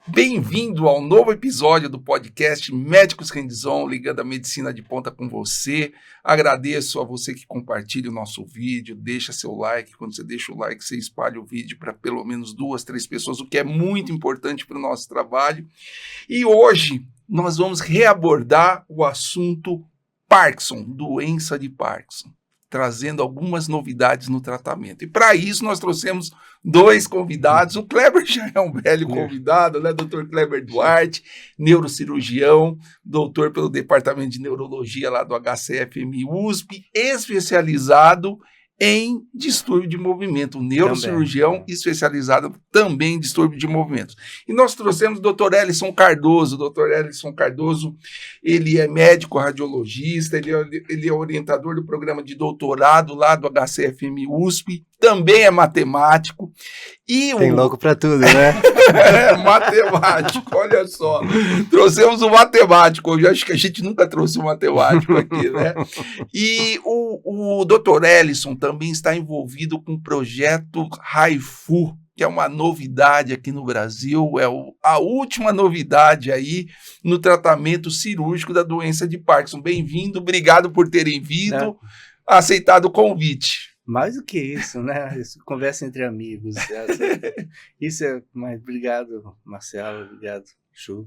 Bem-vindo ao novo episódio do podcast Médicos Hands-On, ligando a medicina de ponta com você. Agradeço a você que compartilha o nosso vídeo, deixa seu like. Quando você deixa o like, você espalha o vídeo para pelo menos 2, 3 pessoas, o que é muito importante para o nosso trabalho. E hoje nós vamos reabordar o assunto Parkinson, doença de Parkinson, trazendo algumas novidades no tratamento. E para isso nós trouxemos 2 convidados. O Kleber já é um velho convidado, né? Dr. Kleber Duarte, neurocirurgião, doutor pelo Departamento de Neurologia lá do HCFM USP, especializado em distúrbio de movimento, um neurocirurgião especializado também em distúrbio de movimentos. E nós trouxemos o Dr. Ellison Cardoso. Dr. Ellison Cardoso, ele é médico radiologista, ele é orientador do programa de doutorado lá do HCFM USP, também é matemático. E tem louco para tudo, né? Matemático, olha só. Trouxemos um matemático, hoje acho que a gente nunca trouxe um matemático aqui, né? E o Dr. Ellison também está envolvido com o projeto Raifu, que é uma novidade aqui no Brasil, é a última novidade aí no tratamento cirúrgico da doença de Parkinson. Bem-vindo, obrigado por terem vindo, aceitado o convite. Mais do que isso, né? Conversa entre amigos. Isso é mais. Obrigado, Marcelo. Obrigado, Chu.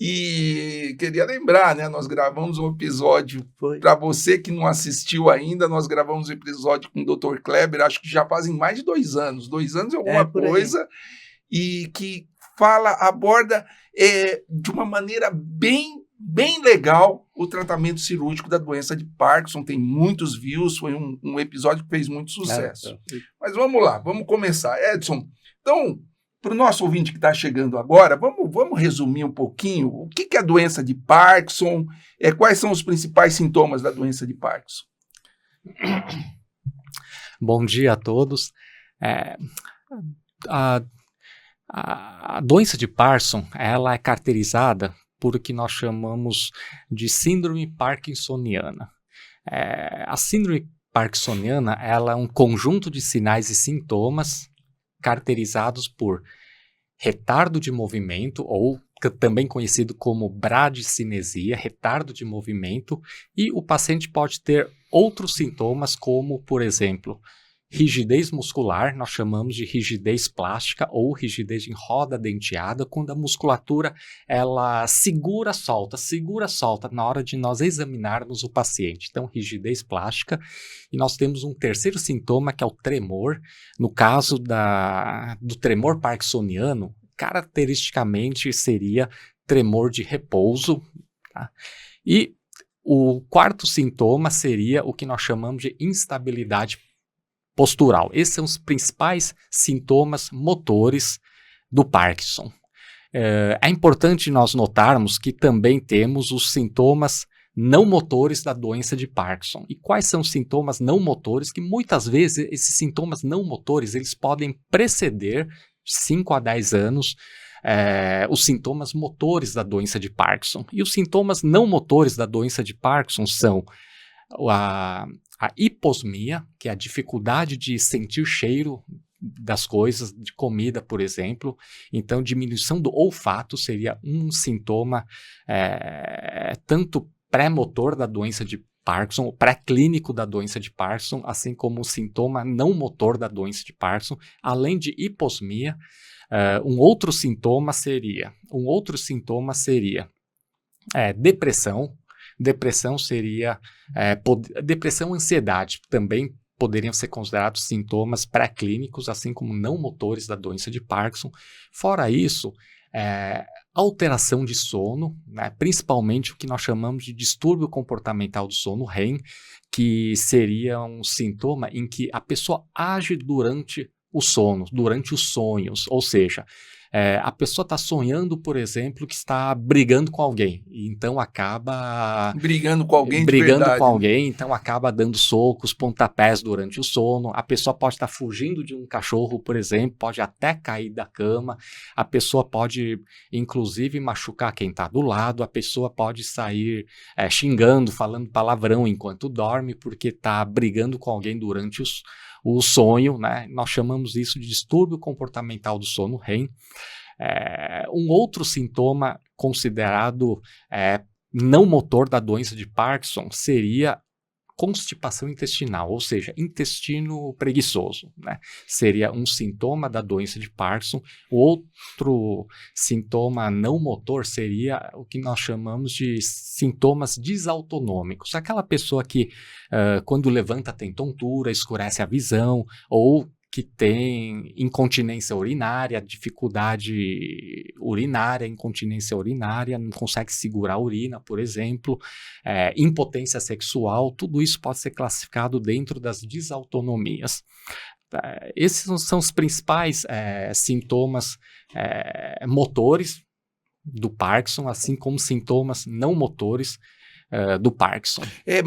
E queria lembrar, né? Nós gravamos um episódio para você que não assistiu ainda. Nós gravamos um episódio com o Dr. Kleber, acho que já fazem mais de 2 anos. 2 anos é alguma coisa. E que aborda de uma maneira bem legal o tratamento cirúrgico da doença de Parkinson. Tem muitos views, foi um episódio que fez muito sucesso. Mas vamos lá, vamos começar. Edson, então, para o nosso ouvinte que está chegando agora, vamos resumir um pouquinho o que é a doença de Parkinson, quais são os principais sintomas da doença de Parkinson. Bom dia a todos. A doença de Parkinson, ela é caracterizada por o que nós chamamos de síndrome parkinsoniana. A síndrome parkinsoniana, ela é um conjunto de sinais e sintomas caracterizados por retardo de movimento, ou também conhecido como bradicinesia, retardo de movimento, e o paciente pode ter outros sintomas como, por exemplo, rigidez muscular, nós chamamos de rigidez plástica ou rigidez em roda denteada, quando a musculatura ela segura, solta na hora de nós examinarmos o paciente. Então, rigidez plástica. E nós temos um terceiro sintoma que é o tremor. No caso do tremor parkinsoniano, caracteristicamente seria tremor de repouso. Tá? E o quarto sintoma seria o que nós chamamos de instabilidade postural. Esses são os principais sintomas motores do Parkinson. É importante nós notarmos que também temos os sintomas não motores da doença de Parkinson. E quais são os sintomas não motores? Que muitas vezes esses sintomas não motores eles podem preceder 5 a 10 anos os sintomas motores da doença de Parkinson. E os sintomas não motores da doença de Parkinson são a hiposmia, que é a dificuldade de sentir cheiro das coisas, de comida, por exemplo. Então, diminuição do olfato seria um sintoma tanto pré-motor da doença de Parkinson, pré-clínico da doença de Parkinson, assim como o sintoma não motor da doença de Parkinson. Além de hiposmia, um outro sintoma seria depressão. Depressão seria depressão e ansiedade também poderiam ser considerados sintomas pré-clínicos, assim como não motores da doença de Parkinson. Fora isso, alteração de sono, né, principalmente o que nós chamamos de distúrbio comportamental do sono, REM, que seria um sintoma em que a pessoa age durante o sono, durante os sonhos, ou seja, a pessoa está sonhando, por exemplo, que está brigando com alguém, e então acaba brigando com alguém, então acaba dando socos, pontapés durante o sono. A pessoa pode estar fugindo de um cachorro, por exemplo, pode até cair da cama, a pessoa pode inclusive machucar quem está do lado, a pessoa pode sair xingando, falando palavrão enquanto dorme, porque está brigando com alguém durante o sonho, né? Nós chamamos isso de distúrbio comportamental do sono REM. Um outro sintoma considerado não motor da doença de Parkinson seria constipação intestinal, ou seja, intestino preguiçoso, né? Seria um sintoma da doença de Parkinson. Outro sintoma não motor seria o que nós chamamos de sintomas desautonômicos. Aquela pessoa que, quando levanta, tem tontura, escurece a visão, ou que tem incontinência urinária, dificuldade urinária, incontinência urinária, não consegue segurar a urina, por exemplo, impotência sexual, tudo isso pode ser classificado dentro das desautonomias. Esses são os principais sintomas motores do Parkinson, assim como sintomas não motores do Parkinson.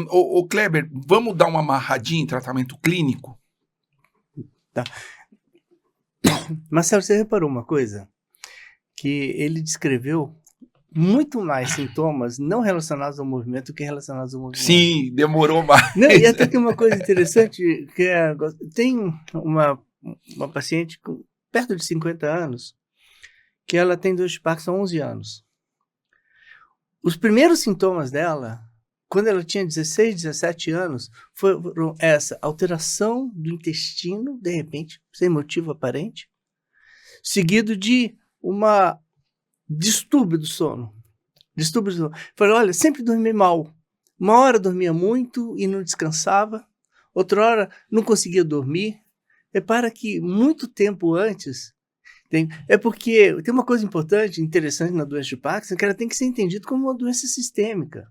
Ô Kleber, vamos dar uma amarradinha em tratamento clínico? Tá. Marcelo, você reparou uma coisa? Que ele descreveu muito mais sintomas não relacionados ao movimento do que relacionados ao movimento. Sim, demorou mais. Não, e até tem uma coisa interessante, que tem uma paciente com perto de 50 anos, que ela tem doença de Parkinson há 11 anos. Os primeiros sintomas dela, quando ela tinha 16, 17 anos, foram essa alteração do intestino, de repente, sem motivo aparente, seguido de uma distúrbio do sono. Falei, olha, sempre dormi mal. Uma hora dormia muito e não descansava, outra hora não conseguia dormir. Repara que muito tempo antes, é porque tem uma coisa importante, interessante na doença de Parkinson, que ela tem que ser entendida como uma doença sistêmica.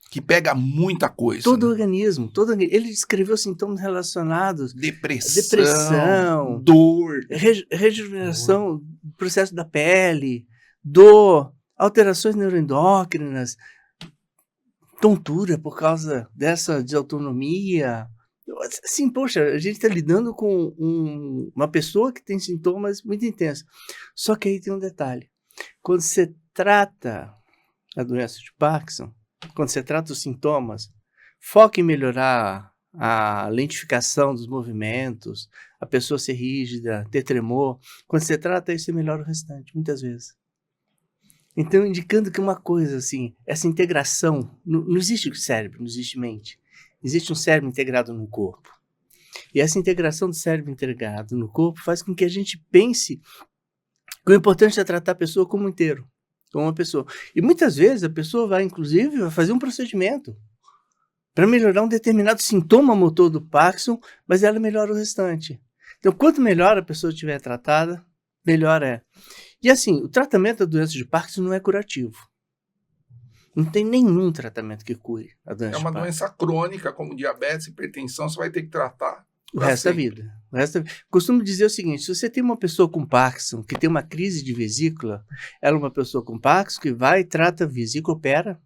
Que pega muita coisa. Todo organismo. Ele descreveu sintomas relacionados à depressão, dor, rejuvenação do processo da pele, dor, alterações neuroendócrinas, tontura por causa dessa desautonomia. Assim, poxa, a gente está lidando com uma pessoa que tem sintomas muito intensos. Só que aí tem um detalhe. Quando você trata a doença de Parkinson, quando você trata os sintomas, foca em melhorar a lentificação dos movimentos, a pessoa ser rígida, ter tremor. Quando você trata isso, você melhora o restante, muitas vezes. Então, indicando que uma coisa assim, essa integração, não existe cérebro, não existe mente. Existe um cérebro integrado no corpo. E essa integração do cérebro integrado no corpo faz com que a gente pense que o importante é tratar a pessoa como um inteiro. Como uma pessoa. E muitas vezes a pessoa vai, inclusive, fazer um procedimento para melhorar um determinado sintoma motor do Parkinson, mas ela melhora o restante. Então, quanto melhor a pessoa estiver tratada, melhor é. E assim, o tratamento da doença de Parkinson não é curativo. Não tem nenhum tratamento que cure a doença de Parkinson. É uma doença crônica, como diabetes, hipertensão, você vai ter que tratar o resto da vida. Costumo dizer o seguinte, se você tem uma pessoa com Parkinson que tem uma crise de vesícula, ela é uma pessoa com Parkinson que vai, trata a vesícula, opera,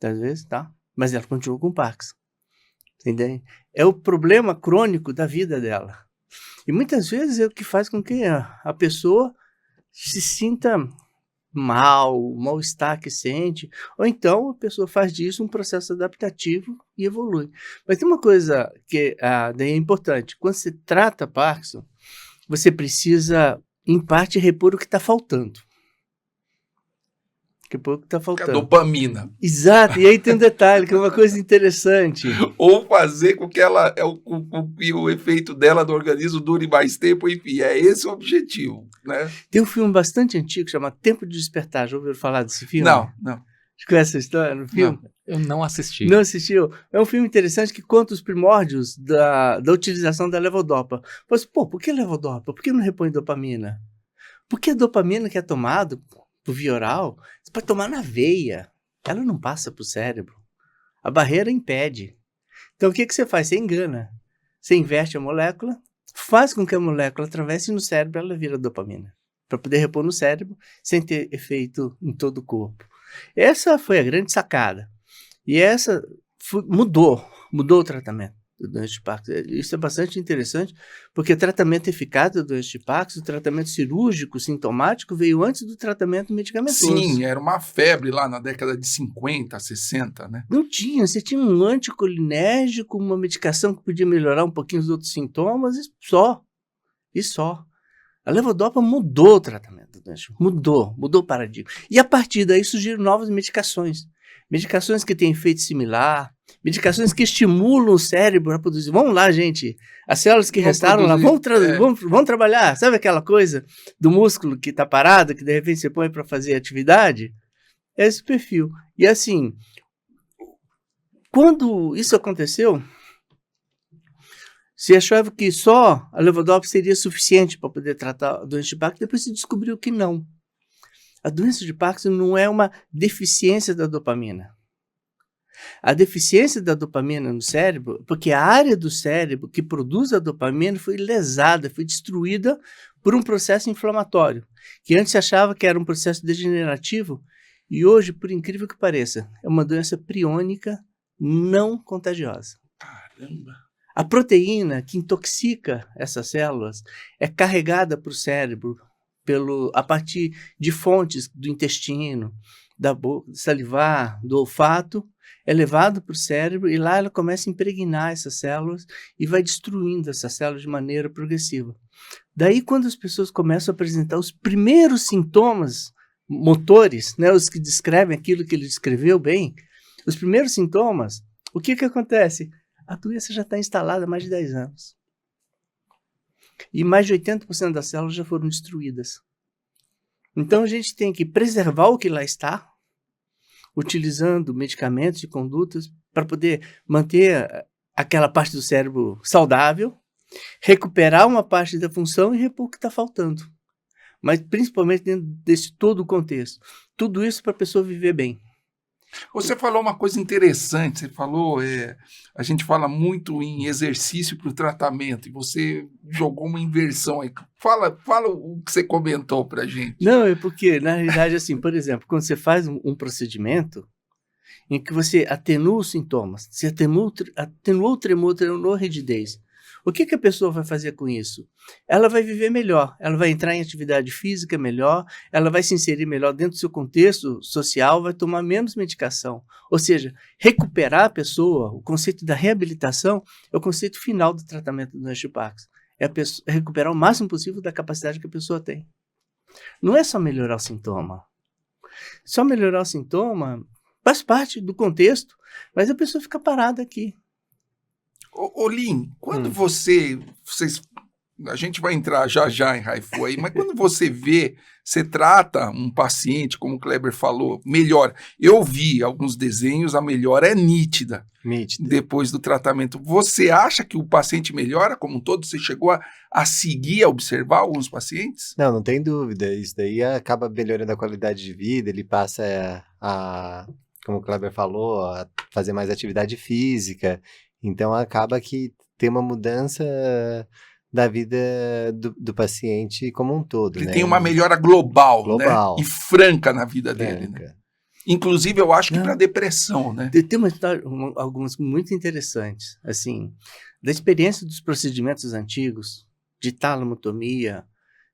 às vezes, tá? Mas ela continua com Parkinson. Entende? É o problema crônico da vida dela. E muitas vezes é o que faz com que a pessoa se sinta mal-estar que sente, ou então a pessoa faz disso um processo adaptativo e evolui. Mas tem uma coisa que daí é importante, quando você trata Parkinson, você precisa, em parte, repor o que está faltando. Repor o que está faltando. A dopamina. Exato, e aí tem um detalhe, que é uma coisa interessante. Ou fazer com que o efeito dela no organismo dure mais tempo, enfim, é esse o objetivo, né? Tem um filme bastante antigo, chama Tempo de Despertar, já ouviram falar desse filme? Não. Você conhece essa história no filme? Não, eu não assisti. Não assistiu? É um filme interessante que conta os primórdios da utilização da levodopa. Mas, por que levodopa? Por que não repõe dopamina? Porque a dopamina que é tomada por via oral, você pode tomar na veia. Ela não passa para o cérebro. A barreira impede. Então, o que você faz? Você engana. Você inverte a molécula, faz com que a molécula atravesse no cérebro, ela vira dopamina. Para poder repor no cérebro, sem ter efeito em todo o corpo. Essa foi a grande sacada. E essa mudou o tratamento. da doença de Parkinson. Isso é bastante interessante, porque o tratamento eficaz da doença de Parkinson, o tratamento cirúrgico, sintomático, veio antes do tratamento medicamentoso. Sim, era uma febre lá na década de 50, 60, né? Não tinha, você tinha um anticolinérgico, uma medicação que podia melhorar um pouquinho os outros sintomas, e só. A levodopa mudou o tratamento, mudou o paradigma. E a partir daí surgiram novas medicações. Medicações que têm efeito similar, medicações que estimulam o cérebro a produzir. Vamos lá, gente. As células que restaram lá, vamos trabalhar. Sabe aquela coisa do músculo que está parado, que de repente você põe para fazer atividade? É esse perfil. E assim, quando isso aconteceu, se achava que só a levodopa seria suficiente para poder tratar a doença de Parkinson, depois se descobriu que não. A doença de Parkinson não é uma deficiência da dopamina. A deficiência da dopamina no cérebro, porque a área do cérebro que produz a dopamina foi lesada, foi destruída por um processo inflamatório, que antes se achava que era um processo degenerativo, e hoje, por incrível que pareça, é uma doença priônica não contagiosa. Caramba! A proteína que intoxica essas células é carregada para o cérebro a partir de fontes do intestino, da boca, do salivar, do olfato, é levado para o cérebro e lá ela começa a impregnar essas células e vai destruindo essas células de maneira progressiva. Daí, quando as pessoas começam a apresentar os primeiros sintomas motores, né, os que descrevem aquilo que ele descreveu bem, os primeiros sintomas, o que acontece? A doença já está instalada há mais de 10 anos. E mais de 80% das células já foram destruídas. Então, a gente tem que preservar o que lá está, utilizando medicamentos e condutas para poder manter aquela parte do cérebro saudável, recuperar uma parte da função e repor o que está faltando. Mas principalmente dentro desse todo o contexto. Tudo isso para a pessoa viver bem. Você falou uma coisa interessante, você falou, a gente fala muito em exercício para o tratamento, e você jogou uma inversão aí. Fala o que você comentou para a gente. Não, é porque, na realidade, assim, por exemplo, quando você faz um procedimento em que você atenua os sintomas, você atenuou o tremor, atenuou a rigidez, o que a pessoa vai fazer com isso? Ela vai viver melhor, ela vai entrar em atividade física melhor, ela vai se inserir melhor dentro do seu contexto social, vai tomar menos medicação. Ou seja, recuperar a pessoa, o conceito da reabilitação é o conceito final do tratamento do doença de Parkinson. É recuperar o máximo possível da capacidade que a pessoa tem. Não é só melhorar o sintoma. Só melhorar o sintoma faz parte do contexto, mas a pessoa fica parada aqui. Ô Lin, quando a gente vai entrar já em Raifu aí, mas quando você trata um paciente, como o Kleber falou, melhora. Eu vi alguns desenhos, a melhora é nítida. Depois do tratamento. Você acha que o paciente melhora como um todo? Você chegou a seguir, a observar alguns pacientes? Não tem dúvida. Isso daí acaba melhorando a qualidade de vida, ele passa como o Kleber falou, a fazer mais atividade física. Então, acaba que tem uma mudança da vida do paciente como um todo. Ele né? tem uma melhora global. Né? E franca na vida dele. Né? Inclusive, eu acho que para depressão. Né? Tem uma história, algumas muito interessantes. Assim, da experiência dos procedimentos antigos, de talamotomia,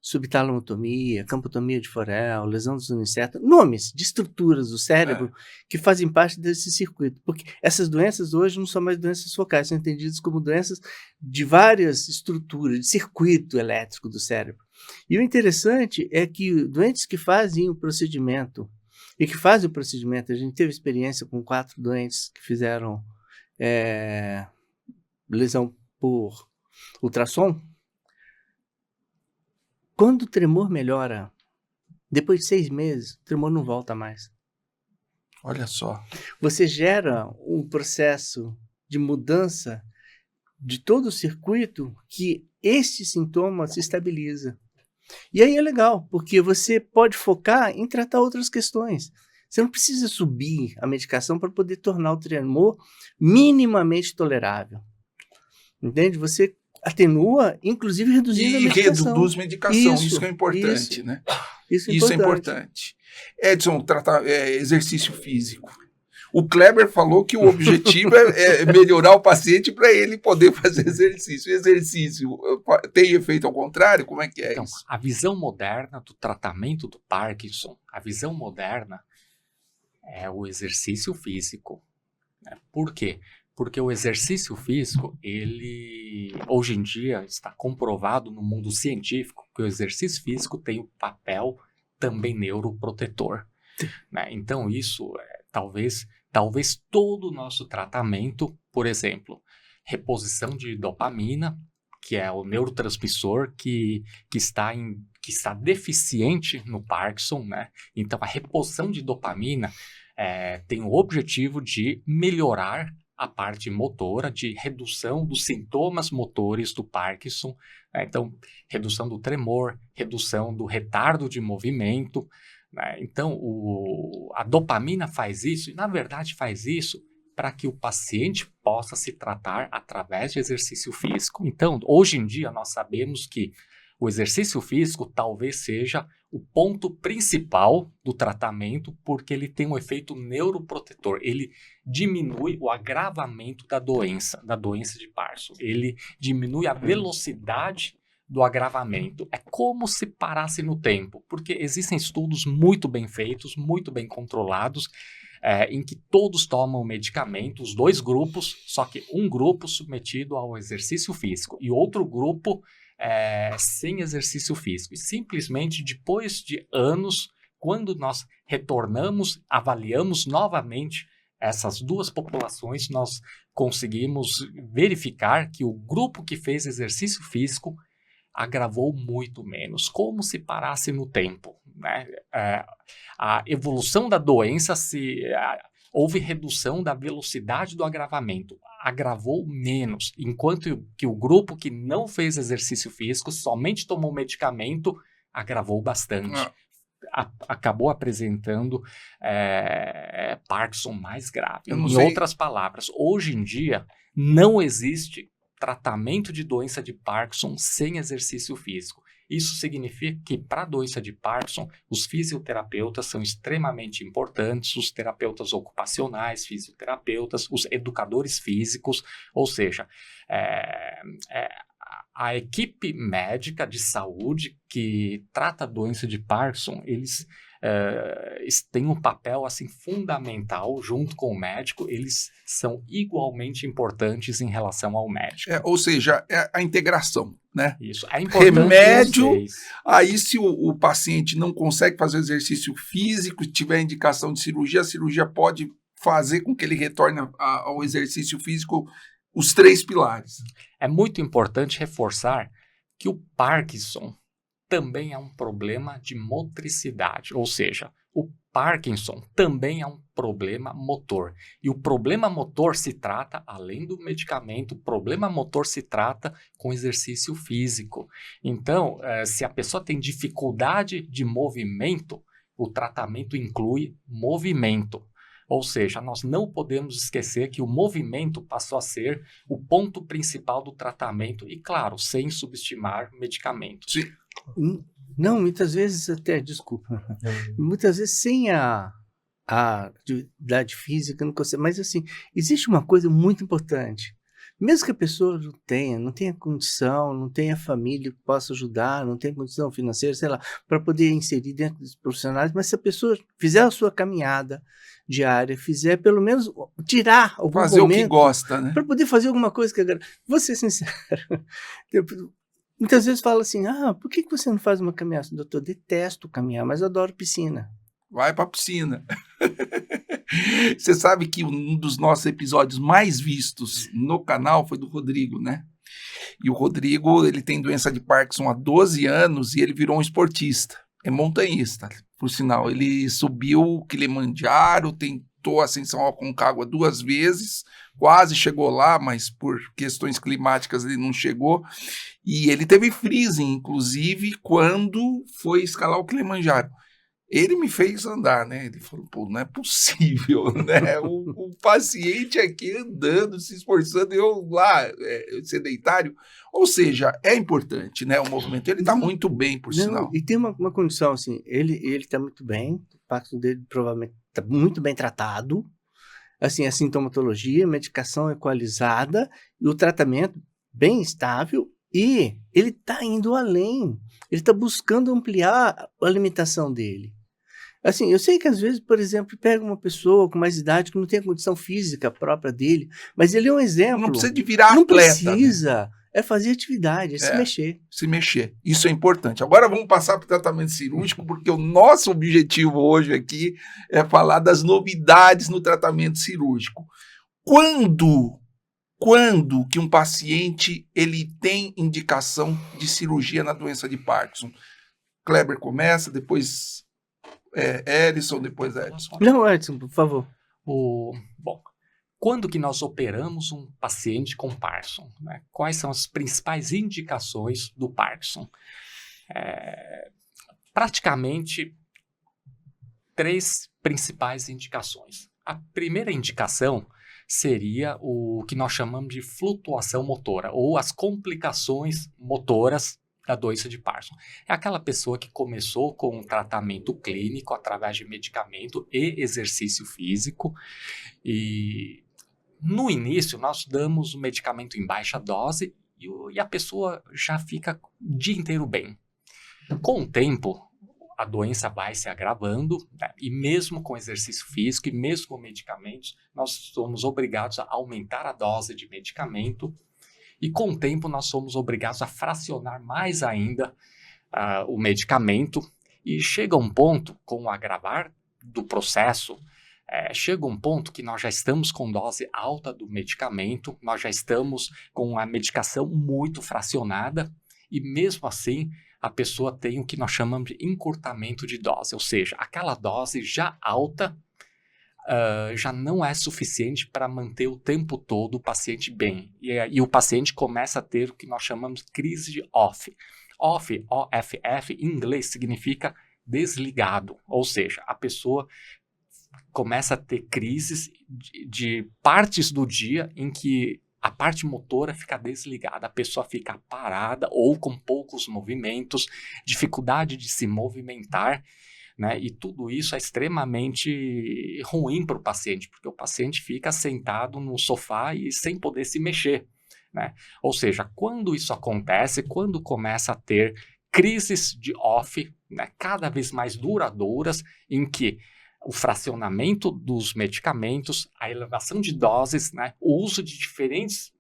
subtalamotomia, campotomia de Forel, lesão dos unissetos, nomes de estruturas do cérebro que fazem parte desse circuito. Porque essas doenças hoje não são mais doenças focais, são entendidas como doenças de várias estruturas, de circuito elétrico do cérebro. E o interessante é que doentes que fazem o procedimento, a gente teve experiência com 4 doentes que fizeram lesão por ultrassom. Quando o tremor melhora, depois de 6 meses, o tremor não volta mais. Olha só. Você gera um processo de mudança de todo o circuito que este sintoma se estabiliza. E aí é legal, porque você pode focar em tratar outras questões. Você não precisa subir a medicação para poder tornar o tremor minimamente tolerável. Entende? Você atenua, inclusive reduzindo a medicação. E reduz medicação, isso que é importante, né? Isso é importante. Edson, exercício físico. O Kleber falou que o objetivo é melhorar o paciente para ele poder fazer exercício. O exercício tem efeito ao contrário? Como é que é Então, isso? a visão moderna do tratamento do Parkinson, a visão moderna é o exercício físico. Né? Por quê? Porque o exercício físico, ele hoje em dia está comprovado no mundo científico que o exercício físico tem um papel também neuroprotetor. Né? Então isso, talvez todo o nosso tratamento, por exemplo, reposição de dopamina, que é o neurotransmissor que está deficiente no Parkinson, né? Então a reposição de dopamina tem o objetivo de melhorar a parte motora, de redução dos sintomas motores do Parkinson, né? Então redução do tremor, redução do retardo de movimento, né? Então a dopamina faz isso, e na verdade faz isso para que o paciente possa se tratar através de exercício físico. Então, hoje em dia, nós sabemos que o exercício físico talvez seja o ponto principal do tratamento, porque ele tem um efeito neuroprotetor. Ele diminui o agravamento da doença de Parkinson. Ele diminui a velocidade do agravamento. É como se parasse no tempo, porque existem estudos muito bem feitos, muito bem controlados, em que todos tomam medicamento, os dois grupos, só que um grupo submetido ao exercício físico e outro grupo sem exercício físico. E simplesmente depois de anos, quando nós retornamos, avaliamos novamente essas duas populações, nós conseguimos verificar que o grupo que fez exercício físico agravou muito menos, como se parasse no tempo. Né? A evolução da doença, houve redução da velocidade do agravamento, agravou menos, enquanto que o grupo que não fez exercício físico, somente tomou medicamento, agravou bastante. Acabou apresentando Parkinson mais grave. Em outras palavras, hoje em dia não existe tratamento de doença de Parkinson sem exercício físico. Isso significa que para a doença de Parkinson, os fisioterapeutas são extremamente importantes, os terapeutas ocupacionais, fisioterapeutas, os educadores físicos, ou seja, a equipe médica de saúde que trata a doença de Parkinson, eles têm um papel assim, fundamental junto com o médico, eles são igualmente importantes em relação ao médico. Ou seja, a integração, né? Isso, é importante. Remédio, aí se o paciente não consegue fazer exercício físico, tiver indicação de cirurgia, a cirurgia pode fazer com que ele retorne ao exercício físico, os 3 pilares. É muito importante reforçar que o Parkinson também é um problema de motricidade, ou seja, o Parkinson também é um problema motor. E o problema motor se trata, além do medicamento, o problema motor se trata com exercício físico. Então, se a pessoa tem dificuldade de movimento, o tratamento inclui movimento. Ou seja, nós não podemos esquecer que o movimento passou a ser o ponto principal do tratamento e, claro, sem subestimar medicamentos. Sim. Não, muitas vezes até, desculpa, muitas vezes sem a atividade física, não consegue, mas assim, existe uma coisa muito importante. Mesmo que a pessoa não tenha condição, não tenha família que possa ajudar, não tenha condição financeira, sei lá, para poder inserir dentro dos profissionais, mas se a pessoa fizer a sua caminhada diária, fizer pelo menos tirar algum fazer momento, o que gosta, né? Para poder fazer alguma coisa que agrada. Vou ser sincero, muitas vezes fala assim, por que você não faz uma caminhada? Doutor, detesto caminhar, mas adoro piscina. Vai para a piscina. Você sabe que um dos nossos episódios mais vistos no canal foi do Rodrigo, né? E o Rodrigo, ele tem doença de Parkinson há 12 anos e ele virou um esportista. É montanhista, por sinal. Ele subiu o Kilimanjaro, tentou a ascensão ao Aconcagua 2 vezes, quase chegou lá, mas por questões climáticas ele não chegou. E ele teve freezing, inclusive, quando foi escalar o Kilimanjaro. Ele me fez andar, né? Ele falou, pô, não é possível, né? O paciente aqui andando, se esforçando, eu lá, sedentário. Ou seja, é importante, né? O movimento, ele está muito bem, por sinal. E tem uma condição, assim, ele está muito bem, o Parkinson dele provavelmente está muito bem tratado, Assim, a sintomatologia, a medicação equalizada e o tratamento bem estável, e ele está indo além, ele está buscando ampliar a limitação dele. Assim, eu sei que às vezes, por exemplo, pega uma pessoa com mais idade que não tem a condição física própria dele, mas ele é um exemplo. Não precisa de virar Não atleta, precisa, é fazer atividade, é se mexer. Se mexer. Isso é importante. Agora vamos passar para o tratamento cirúrgico, porque o nosso objetivo hoje aqui é falar das novidades no tratamento cirúrgico. Quando que um paciente ele tem indicação de cirurgia na doença de Parkinson? Kleber começa, depois Edson, depois Edson. Não, Edson, por favor. Bom, quando que nós operamos um paciente com Parkinson? Né? Quais são as principais indicações do Parkinson? Praticamente 3 principais indicações. A primeira indicação seria o que nós chamamos de flutuação motora, ou as complicações motoras da doença de Parkinson. É aquela pessoa que começou com um tratamento clínico através de medicamento e exercício físico, e no início nós damos o medicamento em baixa dose e a pessoa já fica o dia inteiro bem. Com o tempo, a doença vai se agravando, né? E mesmo com exercício físico e mesmo com medicamentos, nós somos obrigados a aumentar a dose de medicamento, e com o tempo nós somos obrigados a fracionar mais ainda o medicamento, e chega um ponto, com o agravar do processo, chega um ponto que nós já estamos com dose alta do medicamento, nós já estamos com a medicação muito fracionada, e mesmo assim a pessoa tem o que nós chamamos de encurtamento de dose, ou seja, aquela dose já alta já não é suficiente para manter o tempo todo o paciente bem. E o paciente começa a ter o que nós chamamos de crise de OFF. OFF, O-F-F, em inglês significa desligado, ou seja, a pessoa começa a ter crises de partes do dia em que a parte motora fica desligada, a pessoa fica parada ou com poucos movimentos, dificuldade de se movimentar, né? E tudo isso é extremamente ruim para o paciente, porque o paciente fica sentado no sofá e sem poder se mexer, né? Ou seja, quando isso acontece, quando começa a ter crises de OFF, né, cada vez mais duradouras, em que o fracionamento dos medicamentos, a elevação de doses, né, o uso de diferentes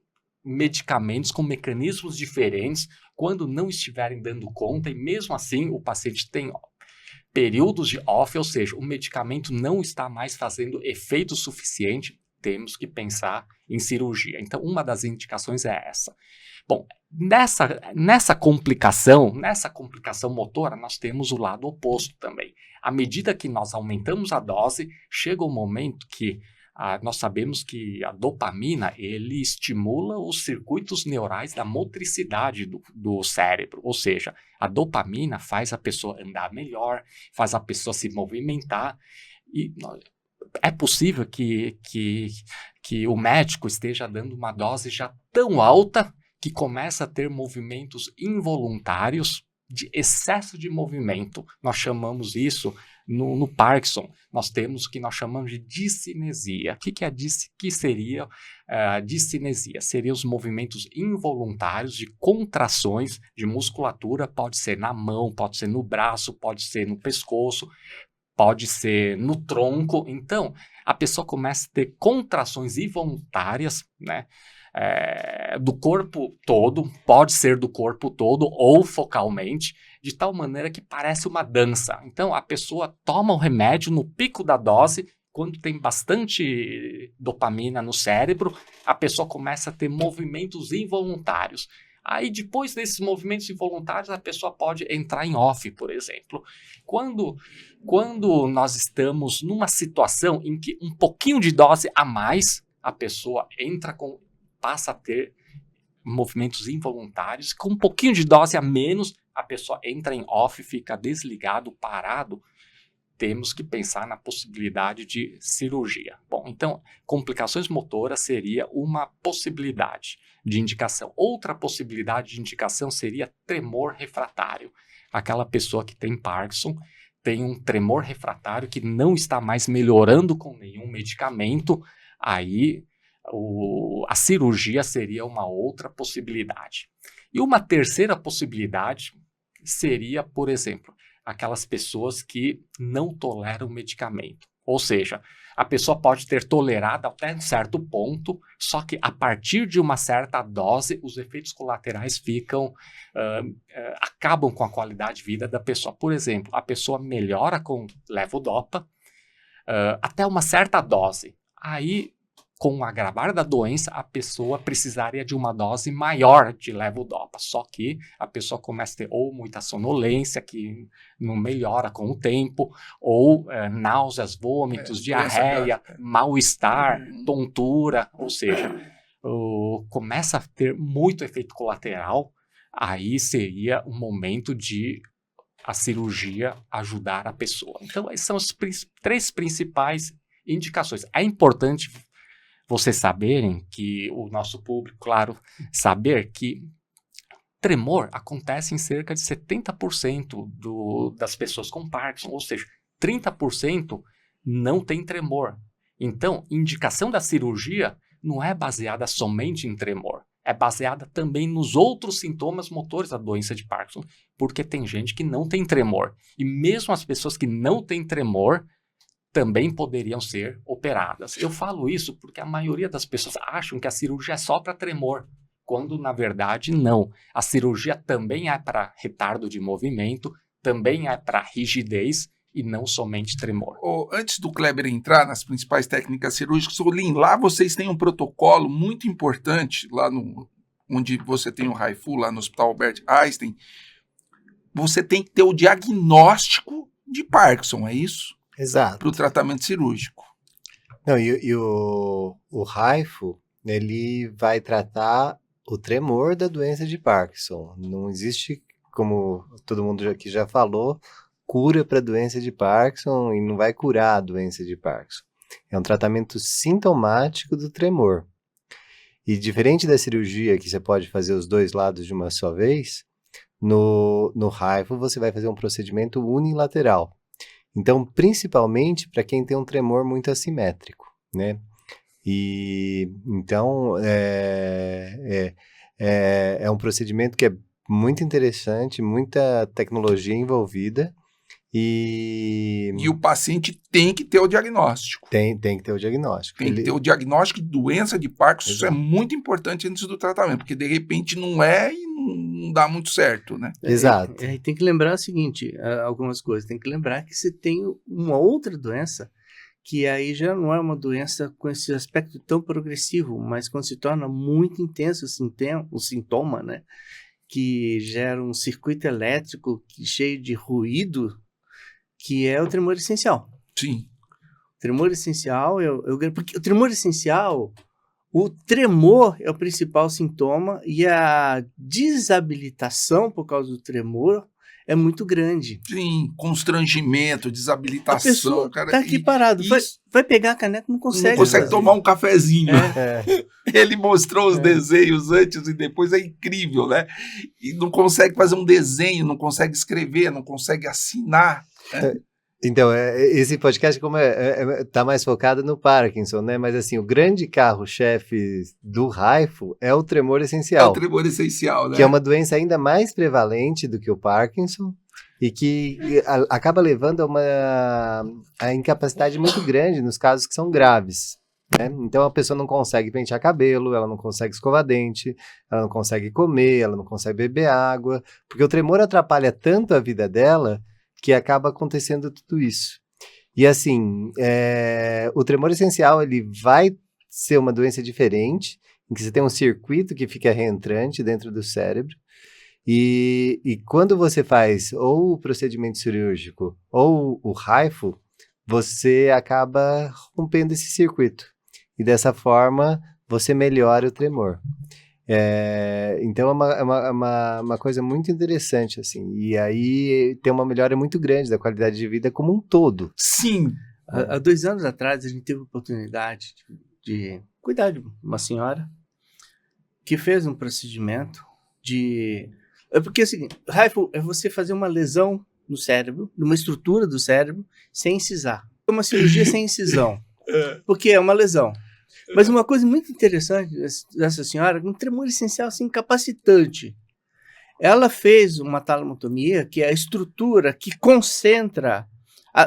medicamentos com mecanismos diferentes, quando não estiverem dando conta, e mesmo assim o paciente tem períodos de OFF, ou seja, o medicamento não está mais fazendo efeito suficiente, temos que pensar em cirurgia. Então, uma das indicações é essa. Bom, nessa complicação motora, nós temos o lado oposto também. À medida que nós aumentamos a dose, chega um momento que nós sabemos que a dopamina, ele estimula os circuitos neurais da motricidade do cérebro, ou seja, a dopamina faz a pessoa andar melhor, faz a pessoa se movimentar, e é possível que o médico esteja dando uma dose já tão alta que começa a ter movimentos involuntários, de excesso de movimento. Nós chamamos isso no Parkinson. Nós temos o que nós chamamos de discinesia. O que seria discinesia? Seriam os movimentos involuntários de contrações de musculatura, pode ser na mão, pode ser no braço, pode ser no pescoço, pode ser no tronco. Então, a pessoa começa a ter contrações involuntárias, né, do corpo todo, pode ser do corpo todo ou focalmente, de tal maneira que parece uma dança. Então, a pessoa toma o remédio no pico da dose, quando tem bastante dopamina no cérebro, a pessoa começa a ter movimentos involuntários. Aí, depois desses movimentos involuntários, a pessoa pode entrar em OFF, por exemplo. Quando nós estamos numa situação em que um pouquinho de dose a mais, a pessoa passa a ter movimentos involuntários, com um pouquinho de dose a menos, a pessoa entra em OFF, fica desligado, parado. Temos que pensar na possibilidade de cirurgia. Bom, então, complicações motoras seria uma possibilidade de indicação. Outra possibilidade de indicação seria tremor refratário. Aquela pessoa que tem Parkinson tem um tremor refratário que não está mais melhorando com nenhum medicamento. Aí a cirurgia seria uma outra possibilidade. E uma terceira possibilidade seria, por exemplo, aquelas pessoas que não toleram medicamento. Ou seja, a pessoa pode ter tolerado até um certo ponto, só que a partir de uma certa dose, os efeitos colaterais acabam com a qualidade de vida da pessoa. Por exemplo, a pessoa melhora com levodopa até uma certa dose. Aí, com o agravar da doença, a pessoa precisaria de uma dose maior de levodopa. Só que a pessoa começa a ter ou muita sonolência, que não melhora com o tempo, ou náuseas, vômitos, diarreia, mal-estar, tontura, ou seja, começa a ter muito efeito colateral. Aí seria um momento de a cirurgia ajudar a pessoa. Então, essas são as três principais indicações. É importante vocês saberem que o nosso público, claro, saber que tremor acontece em cerca de 70% das pessoas com Parkinson, ou seja, 30% não tem tremor. Então, indicação da cirurgia não é baseada somente em tremor, é baseada também nos outros sintomas motores da doença de Parkinson, porque tem gente que não tem tremor. E mesmo as pessoas que não têm tremor também poderiam ser operadas. Eu falo isso porque a maioria das pessoas acham que a cirurgia é só para tremor, quando na verdade não. A cirurgia também é para retardo de movimento, também é para rigidez e não somente tremor. Antes do Kleber entrar nas principais técnicas cirúrgicas, Olim, lá vocês têm um protocolo muito importante, lá onde você tem o Raifu, lá no Hospital Albert Einstein. Você tem que ter o diagnóstico de Parkinson, é isso? Exato. Para o tratamento cirúrgico. Não, e o Raifu, ele vai tratar o tremor da doença de Parkinson. Não existe, como todo mundo aqui já falou, cura para a doença de Parkinson e não vai curar a doença de Parkinson. É um tratamento sintomático do tremor. E diferente da cirurgia, que você pode fazer os dois lados de uma só vez, no Raifu você vai fazer um procedimento unilateral. Então, principalmente para quem tem um tremor muito assimétrico, né? E então é um procedimento que é muito interessante, muita tecnologia envolvida e o paciente tem que ter o diagnóstico. Tem que ter o diagnóstico. Tem que ter o diagnóstico de doença de Parkinson. Isso é muito importante antes do tratamento, porque de repente não é e não dá muito certo, né? Exato. Tem que lembrar o seguinte, algumas coisas. Tem que lembrar que você tem uma outra doença, que aí já não é uma doença com esse aspecto tão progressivo, mas quando se torna muito intenso o sintoma, né? Que gera um circuito elétrico cheio de ruído, que é o tremor essencial. Sim. O tremor essencial porque o tremor essencial, o tremor é o principal sintoma e a desabilitação por causa do tremor é muito grande. Sim, constrangimento, desabilitação. A pessoa cara, tá aqui parado, vai pegar a caneta, não consegue. Não consegue tomar um cafezinho. É. Ele mostrou os desenhos antes e depois, é incrível, né? E não consegue fazer um desenho, não consegue escrever, não consegue assinar. Então, esse podcast tá mais focado no Parkinson, né? Mas assim, o grande carro-chefe do Raifu é o tremor essencial. É o tremor essencial, né? Que é uma doença ainda mais prevalente do que o Parkinson e que acaba levando a incapacidade muito grande nos casos que são graves, né? Então a pessoa não consegue pentear cabelo, ela não consegue escovar dente, ela não consegue comer, ela não consegue beber água, porque o tremor atrapalha tanto a vida dela que acaba acontecendo tudo isso. E assim, o tremor essencial, ele vai ser uma doença diferente, em que você tem um circuito que fica reentrante dentro do cérebro, e quando você faz ou o procedimento cirúrgico ou o Raifu, você acaba rompendo esse circuito. E dessa forma, você melhora o tremor. Então é uma coisa muito interessante, assim, e aí tem uma melhora muito grande da qualidade de vida como um todo. Sim. Há 2 anos atrás a gente teve a oportunidade de cuidar de uma senhora que fez um procedimento porque é o seguinte, Raifu é você fazer uma lesão no cérebro, numa estrutura do cérebro, sem incisar. É uma cirurgia sem incisão, porque é uma lesão. Mas uma coisa muito interessante dessa senhora, um tremor essencial assim, incapacitante. Ela fez uma talamotomia, que é a estrutura que concentra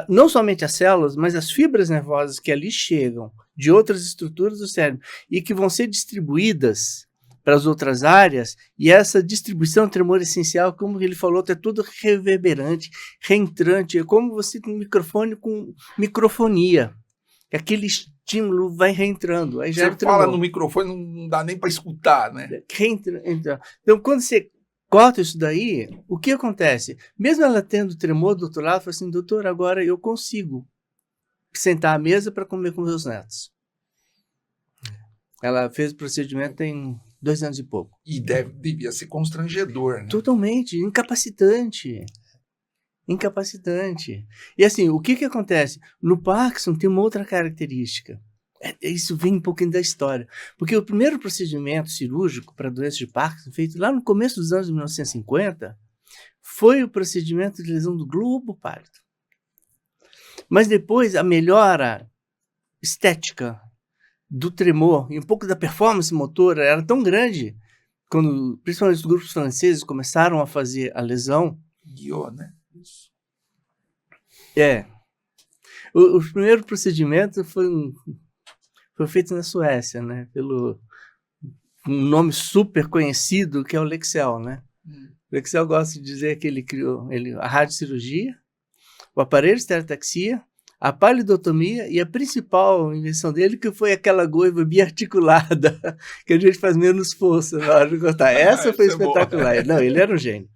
não somente as células, mas as fibras nervosas que ali chegam de outras estruturas do cérebro e que vão ser distribuídas para as outras áreas, e essa distribuição do tremor essencial, como ele falou, é tudo reverberante, reentrante, é como você tem um microfone com microfonia, que aquele estímulo vai reentrando. Aí Você fala no microfone, não dá nem para escutar, né? Então, quando você corta isso daí, o que acontece? Mesmo ela tendo tremor do outro lado, fala assim, doutor, agora eu consigo sentar à mesa para comer com meus netos. Ela fez o procedimento tem 2 anos e pouco. E devia ser constrangedor, né? Totalmente, incapacitante. Incapacitante. E assim, o que acontece? No Parkinson tem uma outra característica. Isso vem um pouquinho da história. Porque o primeiro procedimento cirúrgico para doença de Parkinson, feito lá no começo dos anos de 1950, foi o procedimento de lesão do globo pálido. Mas depois a melhora estética do tremor e um pouco da performance motora era tão grande, quando principalmente os grupos franceses começaram a fazer a lesão. Guiou, né? Isso. O primeiro procedimento foi feito na Suécia, né? Pelo um nome super conhecido que é o Lexell, né? O Lexell gosta de dizer que ele criou a radiocirurgia, o aparelho de estereotaxia, a palidotomia e a principal invenção dele que foi aquela goiva biarticulada que a gente faz menos força na hora de cortar. Essa foi espetacular. Não, ele era um gênio.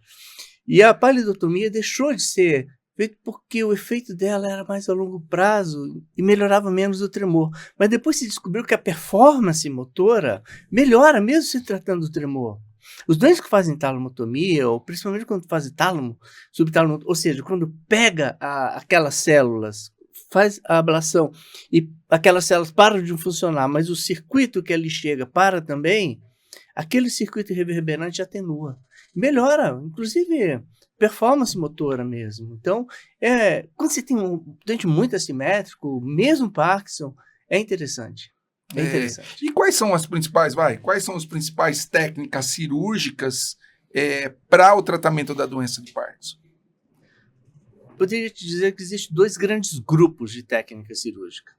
E a palidotomia deixou de ser feito porque o efeito dela era mais a longo prazo e melhorava menos o tremor. Mas depois se descobriu que a performance motora melhora mesmo se tratando do tremor. Os doentes que fazem talamotomia, ou principalmente quando fazem tálamo, subtálamo, ou seja, quando pega aquelas células, faz a ablação e aquelas células param de funcionar, mas o circuito que ali chega para também, aquele circuito reverberante atenua. Melhora, inclusive, performance motora mesmo. Então, quando você tem um doente muito assimétrico, mesmo Parkinson, é interessante. É interessante. E quais são as principais, quais são as principais técnicas cirúrgicas para o tratamento da doença de Parkinson? Poderia te dizer que existem 2 grandes grupos de técnica cirúrgica.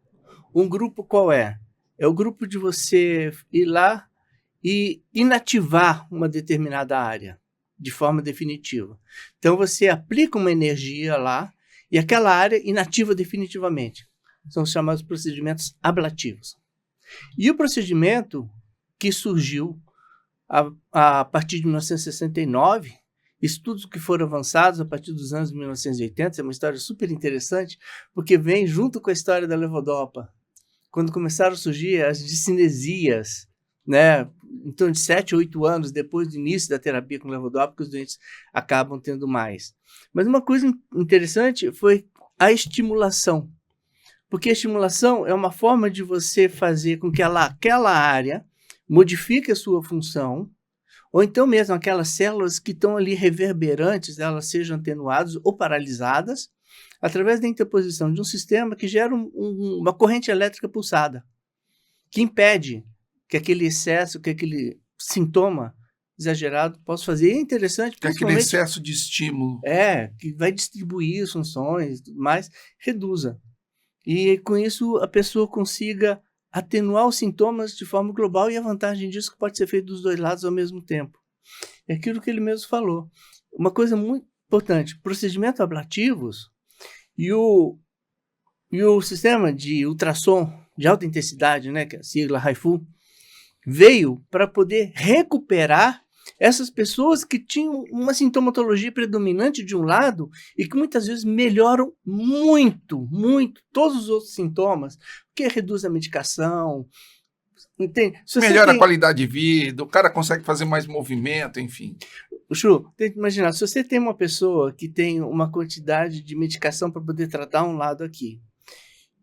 Um grupo qual é? É o grupo de você ir lá e inativar uma determinada área de forma definitiva. Então, você aplica uma energia lá e aquela área inativa definitivamente. São os chamados procedimentos ablativos. E o procedimento que surgiu a partir de 1969, estudos que foram avançados a partir dos anos 1980, é uma história super interessante, porque vem junto com a história da levodopa. Quando começaram a surgir as discinesias, né, em torno de 7 ou 8 anos depois do início da terapia com levodopa, que os doentes acabam tendo mais. Mas uma coisa interessante foi a estimulação. Porque a estimulação é uma forma de você fazer com que aquela área modifique a sua função, ou então mesmo aquelas células que estão ali reverberantes, elas sejam atenuadas ou paralisadas, através da interposição de um sistema que gera uma corrente elétrica pulsada, que impede que aquele excesso, que aquele sintoma exagerado possa fazer. É interessante. Que aquele excesso de estímulo. Que vai distribuir as funções e tudo mais, reduza. E com isso a pessoa consiga atenuar os sintomas de forma global, e a vantagem disso é que pode ser feito dos 2 lados ao mesmo tempo. É aquilo que ele mesmo falou. Uma coisa muito importante, procedimentos ablativos e o sistema de ultrassom de alta intensidade, né, que é a sigla HIFU, veio para poder recuperar essas pessoas que tinham uma sintomatologia predominante de um lado e que muitas vezes melhoram muito todos os outros sintomas, porque reduz a medicação, entende? Melhora a qualidade de vida, o cara consegue fazer mais movimento, enfim. Chu, tem que imaginar, se você tem uma pessoa que tem uma quantidade de medicação para poder tratar um lado aqui,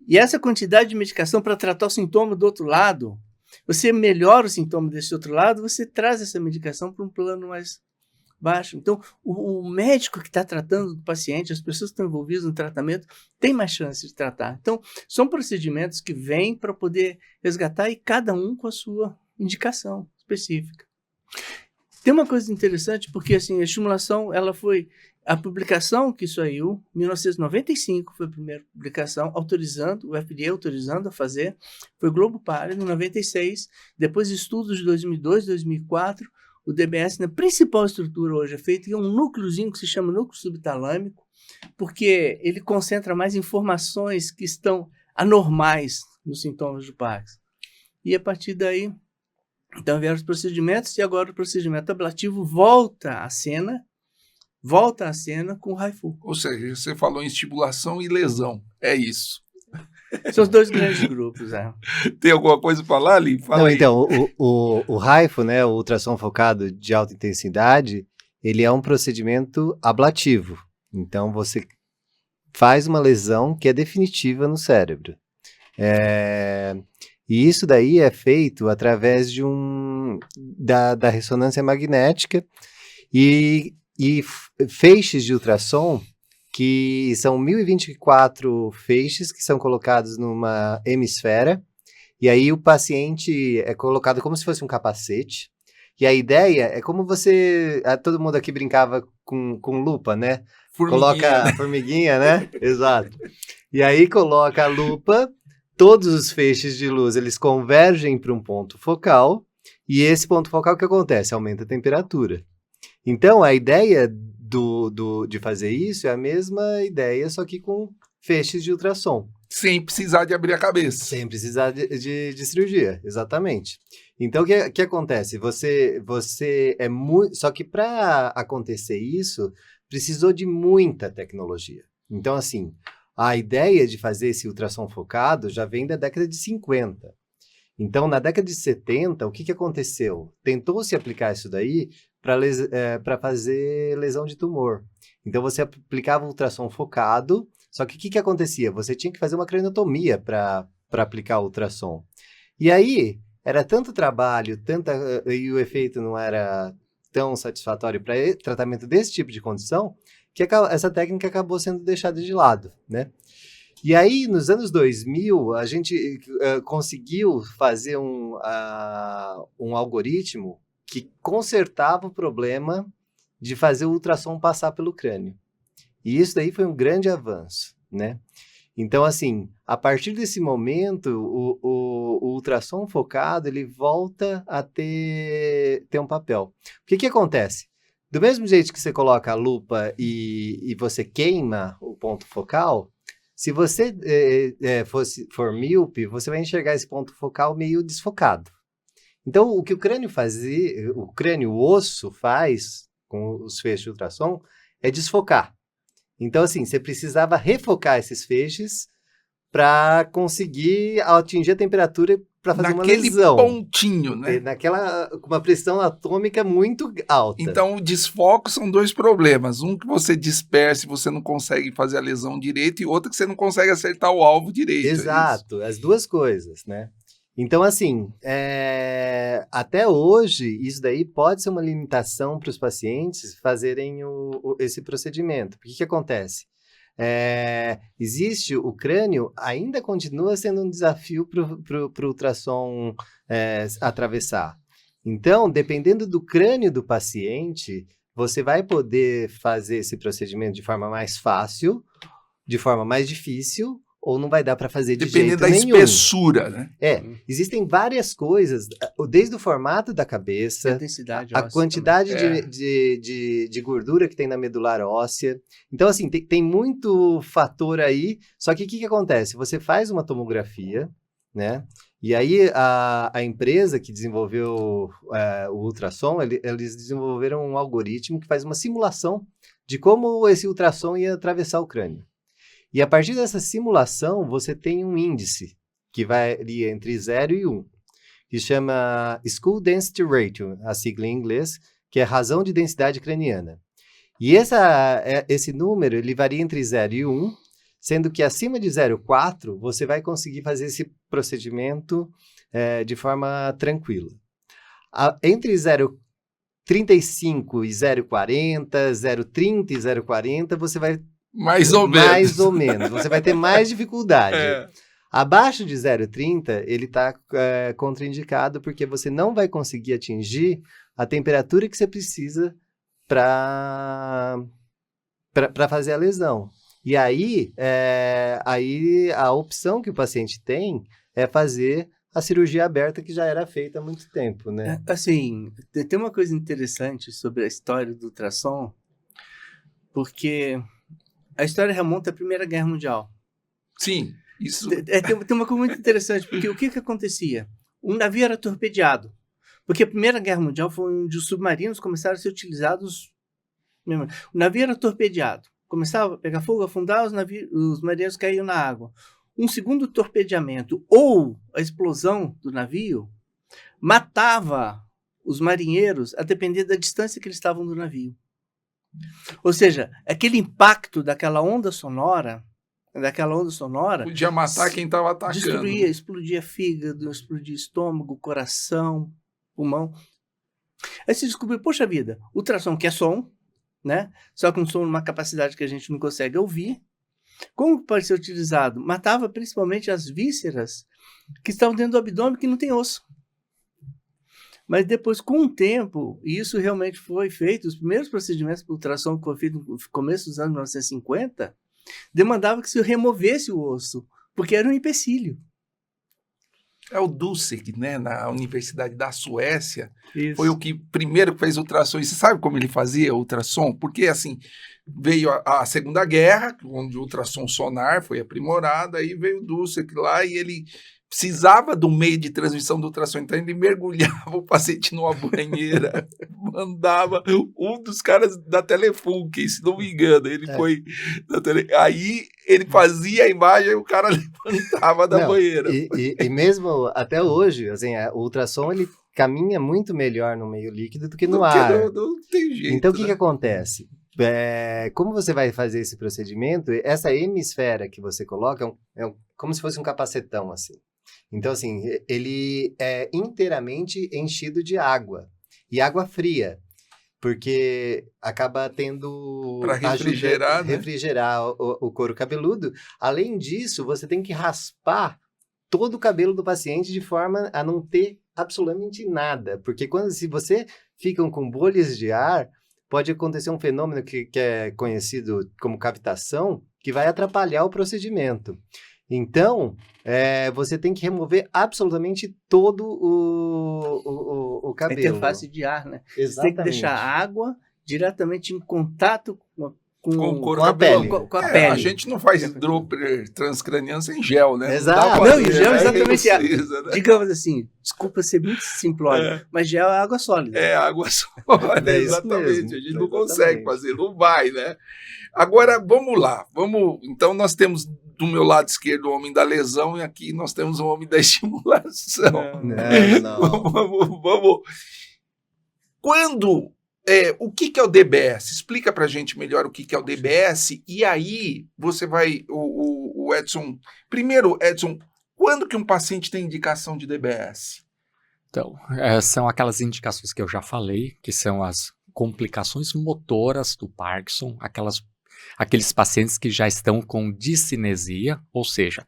e essa quantidade de medicação para tratar o sintoma do outro lado, você melhora o sintoma desse outro lado, você traz essa medicação para um plano baixo. Então, o médico que está tratando do paciente, as pessoas que estão envolvidas no tratamento, tem mais chance de tratar. Então, são procedimentos que vêm para poder resgatar e cada um com a sua indicação específica. Tem uma coisa interessante, porque assim, a estimulação, a publicação que saiu, em 1995, foi a primeira publicação, o FDA autorizando a fazer, foi Globo Pálido, em 96, depois estudos de 2002, 2004, o DBS, na principal estrutura hoje, é feito em um núcleozinho que se chama núcleo subtalâmico, porque ele concentra mais informações que estão anormais nos sintomas do Parkinson. E a partir daí, então vieram os procedimentos, e agora o procedimento ablativo volta à cena com o HIFU. Ou seja, você falou em estimulação e lesão. É isso. São os dois grandes grupos. Tem alguma coisa para falar, Ali? Fala aí. Então, o HIFU, né, o ultrassom focado de alta intensidade, ele é um procedimento ablativo. Então, você faz uma lesão que é definitiva no cérebro. E isso daí é feito através da ressonância magnética e feixes de ultrassom, que são 1024 feixes que são colocados numa hemisfera, e aí o paciente é colocado como se fosse um capacete, e a ideia é como todo mundo aqui brincava com lupa, né? Coloca a formiguinha, né? Exato. E aí coloca a lupa, todos os feixes de luz, eles convergem para um ponto focal, e esse ponto focal, o que acontece? Aumenta a temperatura. Então, a ideia de fazer isso é a mesma ideia, só que com feixes de ultrassom. Sem precisar de abrir a cabeça. Sem precisar de cirurgia, exatamente. Então, o que acontece? Você é muito... Só que para acontecer isso, precisou de muita tecnologia. Então, assim, a ideia de fazer esse ultrassom focado já vem da década de 50. Então, na década de 70, o que aconteceu? Tentou-se aplicar isso daí para fazer lesão de tumor. Então, você aplicava ultrassom focado, só que o que acontecia? Você tinha que fazer uma craniotomia para aplicar o ultrassom. E aí, era tanto trabalho, e o efeito não era tão satisfatório para tratamento desse tipo de condição, que essa técnica acabou sendo deixada de lado, né? E aí, nos anos 2000, a gente conseguiu fazer um algoritmo que consertava o problema de fazer o ultrassom passar pelo crânio. E isso daí foi um grande avanço, né? Então, assim, a partir desse momento, o ultrassom focado, ele volta a ter um papel. O que acontece? Do mesmo jeito que você coloca a lupa e você queima o ponto focal, se você for míope, você vai enxergar esse ponto focal meio desfocado. Então, o que o crânio, o osso faz com os feixes de ultrassom é desfocar. Então, assim, você precisava refocar esses feixes para conseguir atingir a temperatura para fazer uma lesão. Naquele pontinho, né? Com uma pressão atômica muito alta. Então, o desfoco são dois problemas. Um que você dispersa e você não consegue fazer a lesão direito, e outro que você não consegue acertar o alvo direito. Exato, as duas coisas, né? Então, assim, até hoje, isso daí pode ser uma limitação para os pacientes fazerem esse procedimento. O que acontece? Existe o crânio, ainda continua sendo um desafio para o ultrassom atravessar. Então, dependendo do crânio do paciente, você vai poder fazer esse procedimento de forma mais fácil, de forma mais difícil, ou não vai dar para fazer de jeito nenhum. Dependendo da espessura, né? Existem várias coisas, desde o formato da cabeça, a quantidade de gordura que tem na medula óssea. Então, assim, tem muito fator aí, só que o que acontece? Você faz uma tomografia, né? E aí, a empresa que desenvolveu o ultrassom, eles desenvolveram um algoritmo que faz uma simulação de como esse ultrassom ia atravessar o crânio. E a partir dessa simulação, você tem um índice que varia entre 0 e 1, que chama Skull Density Ratio, a sigla em inglês, que é razão de densidade craniana. E esse número, ele varia entre 0 e 1, sendo que acima de 0,4, você vai conseguir fazer esse procedimento de forma tranquila. Entre 0,3 0,35 e 0,40, 0,30 e 0,40, você vai... Mais ou menos. Você vai ter mais dificuldade. É. Abaixo de 0,30, ele está contraindicado porque você não vai conseguir atingir a temperatura que você precisa para fazer a lesão. E aí a opção que o paciente tem é fazer a cirurgia aberta que já era feita há muito tempo, né? Assim, tem uma coisa interessante sobre a história do ultrassom, porque a história remonta à Primeira Guerra Mundial. Sim, isso... Tem uma coisa muito interessante, porque o que acontecia? Um navio era torpedeado, porque a Primeira Guerra Mundial foi onde os submarinos começaram a ser utilizados. O navio era torpedeado, começava a pegar fogo, afundar, os marinheiros caíam na água. Um segundo torpedeamento ou a explosão do navio matava os marinheiros a depender da distância que eles estavam do navio. Ou seja, aquele impacto daquela onda sonora podia matar quem estava atacando. Explodia fígado, explodia estômago, coração, pulmão. Aí se descobriu, poxa vida, ultrassom que é som, né? Só que um som numa capacidade que a gente não consegue ouvir. Como pode ser utilizado? Matava principalmente as vísceras que estavam dentro do abdômen, que não tem osso. Mas depois, com o tempo, e isso realmente foi feito, os primeiros procedimentos de ultrassom que foram feitos no começo dos anos 1950, demandava que se removesse o osso, porque era um empecilho. É o Dusek, né, na Universidade da Suécia, Isso. foi o que primeiro fez ultrassom. E você sabe como ele fazia ultrassom? Porque, assim, veio a Segunda Guerra, onde o ultrassom sonar foi aprimorado, aí veio o Dusek lá e ele precisava do meio de transmissão do ultrassom, então ele mergulhava o paciente numa banheira, mandava um dos caras da Telefunken, se não me engano, ele foi aí ele fazia a imagem e o cara levantava da banheira. E mesmo até hoje, assim, o ultrassom ele caminha muito melhor no meio líquido do que no ar. Não tem jeito. Então o que acontece? Como você vai fazer esse procedimento, essa hemisfera que você coloca é como se fosse um capacetão, assim. Então, assim, ele é inteiramente enchido de água. E água fria. Porque acaba tendo... Para refrigerar, né? Refrigerar o couro cabeludo. Além disso, você tem que raspar todo o cabelo do paciente de forma a não ter absolutamente nada. Porque se você fica com bolhas de ar, pode acontecer um fenômeno que é conhecido como cavitação, que vai atrapalhar o procedimento. Então, você tem que remover absolutamente todo o cabelo. A interface de ar, né? Exatamente. Você tem que deixar a água diretamente em contato com a pele. Com a pele. A gente não faz hidroper transcraniano sem gel, né? Exato. Não, e o gel exatamente precisa, né? Digamos assim, desculpa ser muito simplório, mas gel é água sólida. É água sólida, exatamente. Mesmo, a gente não consegue fazer, não vai, né? Agora, vamos lá. Então, nós temos do meu lado esquerdo o homem da lesão e aqui nós temos o homem da estimulação. Não. Vamos. O que é o DBS? Explica pra gente melhor o que é o DBS e aí você vai, o Edson... Primeiro, Edson, quando que um paciente tem indicação de DBS? Então, são aquelas indicações que eu já falei, que são as complicações motoras do Parkinson, aqueles pacientes que já estão com discinesia, ou seja,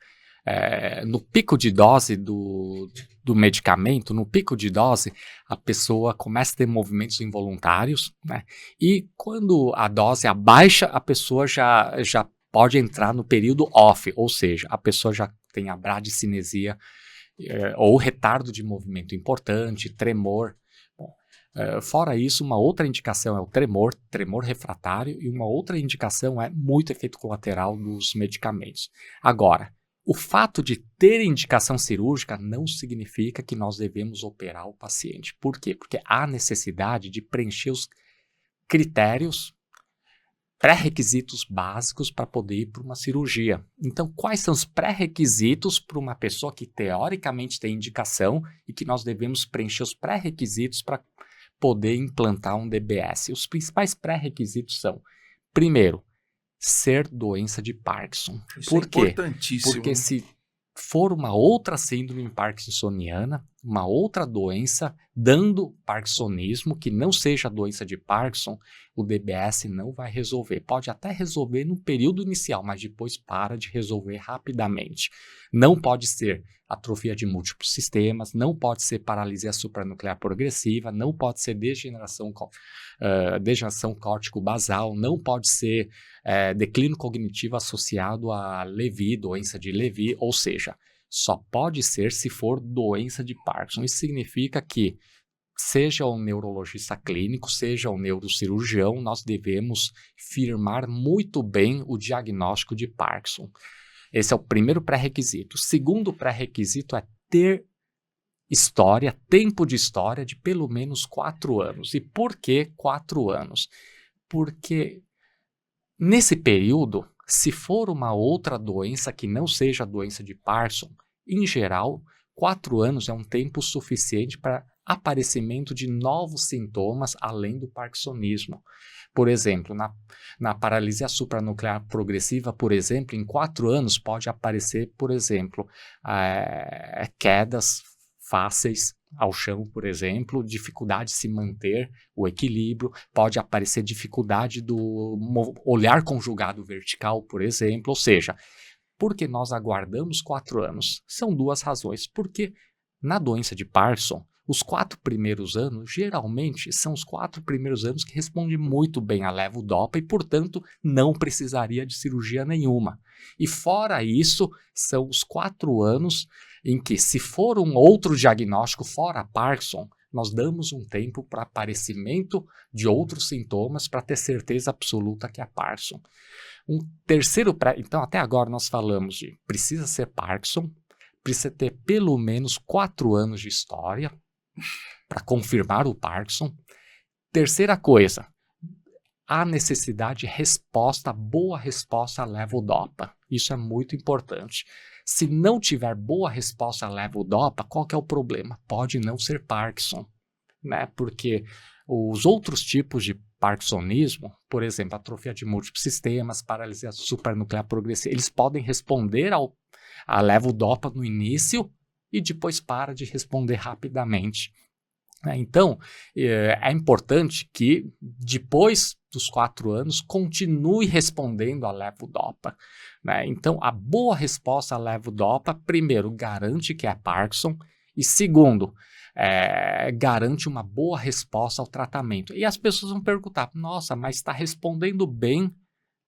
no pico de dose do medicamento, no pico de dose, a pessoa começa a ter movimentos involuntários, né? E quando a dose abaixa, a pessoa já pode entrar no período off, ou seja, a pessoa já tem a bradicinesia ou retardo de movimento importante, tremor. Fora isso, uma outra indicação é o tremor refratário, e uma outra indicação é muito efeito colateral dos medicamentos. Agora, o fato de ter indicação cirúrgica não significa que nós devemos operar o paciente. Por quê? Porque há necessidade de preencher os critérios, pré-requisitos básicos para poder ir para uma cirurgia. Então, quais são os pré-requisitos para uma pessoa que teoricamente tem indicação e que nós devemos preencher os pré-requisitos para poder implantar um DBS? Os principais pré-requisitos são, primeiro, ser doença de Parkinson. Isso Por quê? Importantíssimo. Porque se for uma outra síndrome parkinsoniana, uma outra doença dando parkinsonismo, que não seja a doença de Parkinson, o DBS não vai resolver. Pode até resolver no período inicial, mas depois para de resolver rapidamente. Não pode ser atrofia de múltiplos sistemas, não pode ser paralisia supranuclear progressiva, não pode ser degeneração córtico-basal, não pode ser declínio cognitivo associado a Levy, doença de Levy, ou seja, só pode ser se for doença de Parkinson. Isso significa que, seja o neurologista clínico, seja o neurocirurgião, nós devemos firmar muito bem o diagnóstico de Parkinson. Esse é o primeiro pré-requisito. O segundo pré-requisito é ter história, tempo de história de pelo menos 4 anos. E por que 4 anos? Porque nesse período, se for uma outra doença que não seja a doença de Parkinson, em geral, 4 anos é um tempo suficiente para aparecimento de novos sintomas além do parkinsonismo. Por exemplo, na paralisia supranuclear progressiva, por exemplo, em 4 anos pode aparecer, por exemplo, quedas fáceis ao chão, por exemplo, dificuldade de se manter o equilíbrio, pode aparecer dificuldade do olhar conjugado vertical, por exemplo, ou seja, por que nós aguardamos 4 anos? São 2 razões. Porque na doença de Parkinson, os 4 primeiros anos, geralmente, são os 4 primeiros anos que respondem muito bem à levodopa e, portanto, não precisaria de cirurgia nenhuma. E fora isso, são os 4 anos em que, se for um outro diagnóstico fora Parkinson, nós damos um tempo para aparecimento de outros sintomas para ter certeza absoluta que é Parkinson. Um terceiro então, até agora nós falamos de precisa ser Parkinson, precisa ter pelo menos 4 anos de história para confirmar o Parkinson. Terceira coisa, há necessidade de resposta, boa resposta à levodopa. Isso é muito importante. Se não tiver boa resposta à levodopa, qual que é o problema? Pode não ser Parkinson, né? Porque os outros tipos de parkinsonismo, por exemplo, atrofia de múltiplos sistemas, paralisia supranuclear progressiva, eles podem responder à levodopa no início e depois para de responder rapidamente. Então, é importante que depois dos 4 anos continue respondendo à levodopa, né? Então, a boa resposta à levodopa, primeiro, garante que é Parkinson e segundo, garante uma boa resposta ao tratamento. E as pessoas vão perguntar, nossa, mas está respondendo bem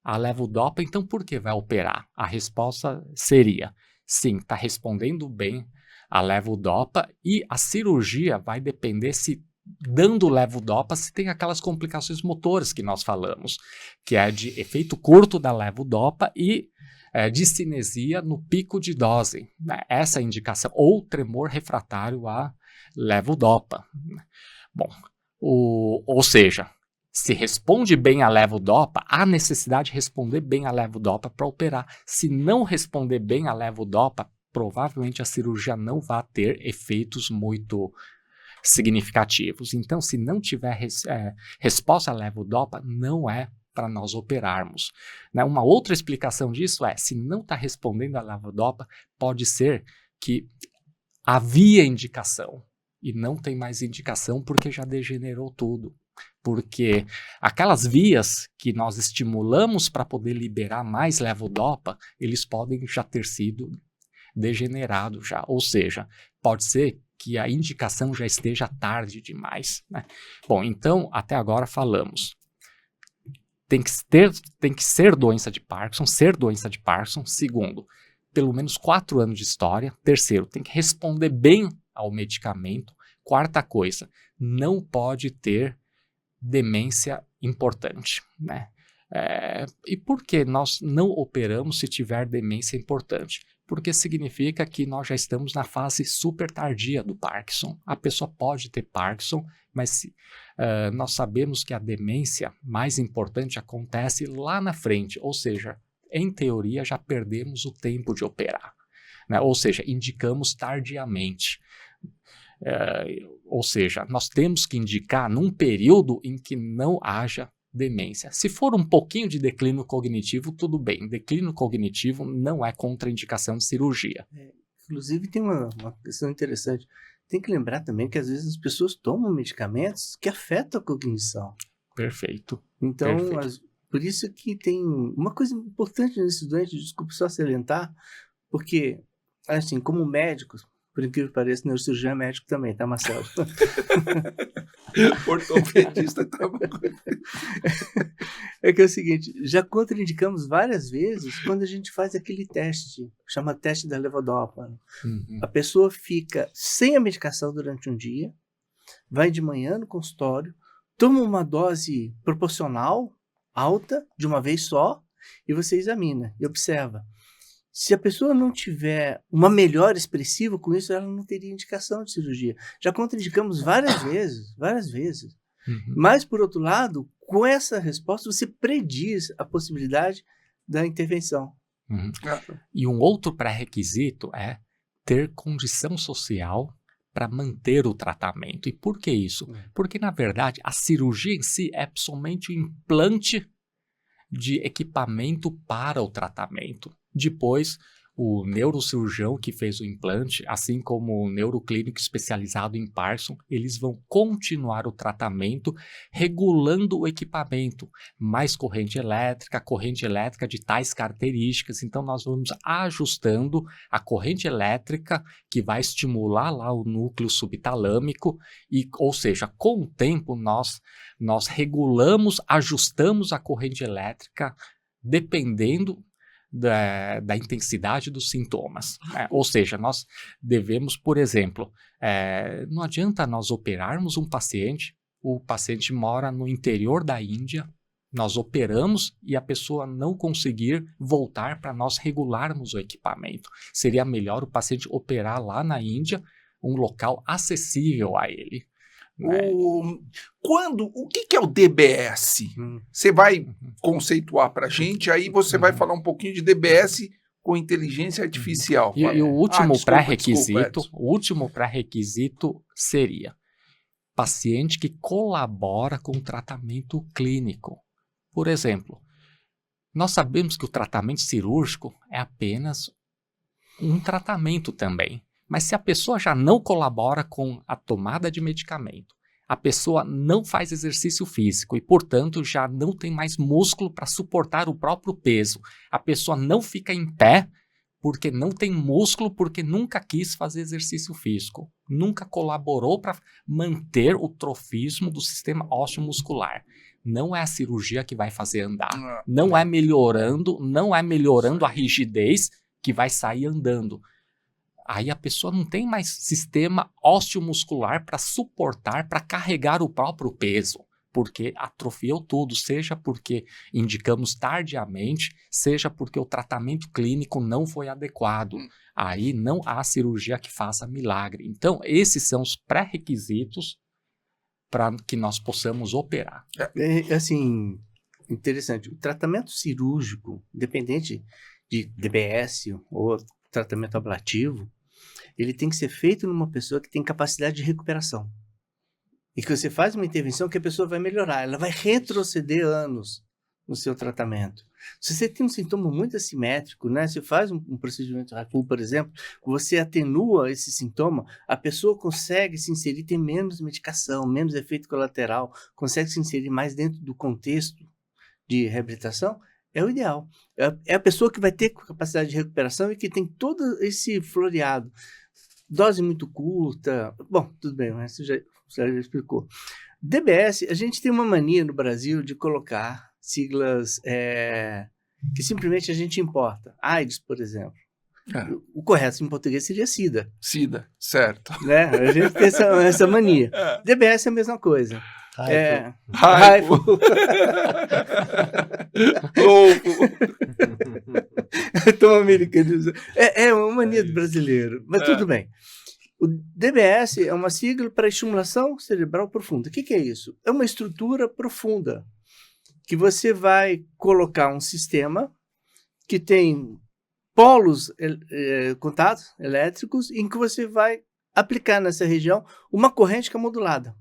à levodopa, então por que vai operar? A resposta seria, sim, está respondendo bem a levodopa e a cirurgia vai depender se, dando levodopa, se tem aquelas complicações motoras que nós falamos, que é de efeito curto da levodopa e discinesia no pico de dose, né? Essa indicação, ou tremor refratário à levodopa. Bom, ou seja, se responde bem a levodopa, há necessidade de responder bem a levodopa para operar. Se não responder bem a levodopa, provavelmente a cirurgia não vai ter efeitos muito significativos. Então, se não tiver resposta à levodopa, não é para nós operarmos, né? Uma outra explicação disso se não está respondendo à levodopa, pode ser que havia indicação e não tem mais indicação porque já degenerou tudo. Porque aquelas vias que nós estimulamos para poder liberar mais levodopa, eles podem já ter sido degenerados já, ou seja, pode ser que a indicação já esteja tarde demais, né? Bom, então, até agora falamos. Tem que ser doença de Parkinson, ser doença de Parkinson. Segundo, pelo menos 4 anos de história. Terceiro, tem que responder bem ao medicamento. Quarta coisa, não pode ter demência importante, né? E por que nós não operamos se tiver demência importante? Porque significa que nós já estamos na fase super tardia do Parkinson. A pessoa pode ter Parkinson, mas nós sabemos que a demência mais importante acontece lá na frente, ou seja, em teoria já perdemos o tempo de operar, né? Ou seja, indicamos tardiamente. Ou seja, nós temos que indicar num período em que não haja demência. Se for um pouquinho de declínio cognitivo, tudo bem. Declínio cognitivo não é contraindicação de cirurgia. Inclusive tem uma questão interessante. tem que lembrar também que às vezes as pessoas tomam medicamentos que afetam a cognição. Perfeito. Então, Perfeito. por isso que tem uma coisa importante nesse doente, desculpe só salientar, porque, assim, como médicos, por incrível que pareça, neurocirurgião é médico também, tá, Marcelo? Ortopedista tava... É que é o seguinte, já contraindicamos várias vezes quando a gente faz aquele teste, chama teste da levodopa. Uhum. A pessoa fica sem a medicação durante um dia, vai de manhã no consultório, toma uma dose proporcional, alta, de uma vez só, e você examina e observa. Se a pessoa não tiver uma melhora expressiva com isso, ela não teria indicação de cirurgia. Já contraindicamos várias vezes. Uhum. Mas, por outro lado, com essa resposta, você prediz a possibilidade da intervenção. Uhum. E um outro pré-requisito é ter condição social para manter o tratamento. E por que isso? Porque, na verdade, a cirurgia em si é somente o implante de equipamento para o tratamento. Depois, o neurocirurgião que fez o implante, assim como o neuroclínico especializado em Parkinson, eles vão continuar o tratamento regulando o equipamento, mais corrente elétrica de tais características. Então, nós vamos ajustando a corrente elétrica que vai estimular lá o núcleo subtalâmico, ou seja, com o tempo nós regulamos, ajustamos a corrente elétrica dependendo da intensidade dos sintomas. Ou seja, nós devemos, por exemplo, não adianta nós operarmos um paciente, o paciente mora no interior da Índia, nós operamos e a pessoa não conseguir voltar para nós regularmos o equipamento. Seria melhor o paciente operar lá na Índia, um local acessível a ele. O que é o DBS? Você vai conceituar para a gente, aí você vai falar um pouquinho de DBS com inteligência artificial. E o último pré-requisito seria paciente que colabora com o tratamento clínico. Por exemplo, nós sabemos que o tratamento cirúrgico é apenas um tratamento também. Mas se a pessoa já não colabora com a tomada de medicamento, a pessoa não faz exercício físico e, portanto, já não tem mais músculo para suportar o próprio peso, a pessoa não fica em pé porque não tem músculo, porque nunca quis fazer exercício físico, nunca colaborou para manter o trofismo do sistema ósseo-muscular. Não é a cirurgia que vai fazer andar, não é melhorando a rigidez que vai sair andando. Aí a pessoa não tem mais sistema ósseo-muscular para suportar, para carregar o próprio peso, porque atrofiou tudo, seja porque indicamos tardiamente, seja porque o tratamento clínico não foi adequado. Aí não há cirurgia que faça milagre. Então, esses são os pré-requisitos para que nós possamos operar. Assim, interessante. O tratamento cirúrgico, independente de DBS ou tratamento ablativo, ele tem que ser feito numa pessoa que tem capacidade de recuperação. E que você faz uma intervenção que a pessoa vai melhorar, ela vai retroceder anos no seu tratamento. Se você tem um sintoma muito assimétrico, né? Se faz um procedimento RACU, por exemplo, você atenua esse sintoma, a pessoa consegue se inserir, tem menos medicação, menos efeito colateral, consegue se inserir mais dentro do contexto de reabilitação, é o ideal. É a pessoa que vai ter capacidade de recuperação e que tem todo esse floreado. Dose muito curta. Bom, tudo bem, mas você já explicou. DBS, a gente tem uma mania no Brasil de colocar siglas que simplesmente a gente importa. AIDS, por exemplo. O correto em português seria SIDA. SIDA, certo. Né? A gente tem essa mania. DBS é a mesma coisa. Raifu. Tão americano. É uma mania do brasileiro, mas tudo bem. O DBS é uma sigla para estimulação cerebral profunda. O que é isso? É uma estrutura profunda que você vai colocar um sistema que tem polos contatos elétricos em que você vai aplicar nessa região uma corrente que é modulada.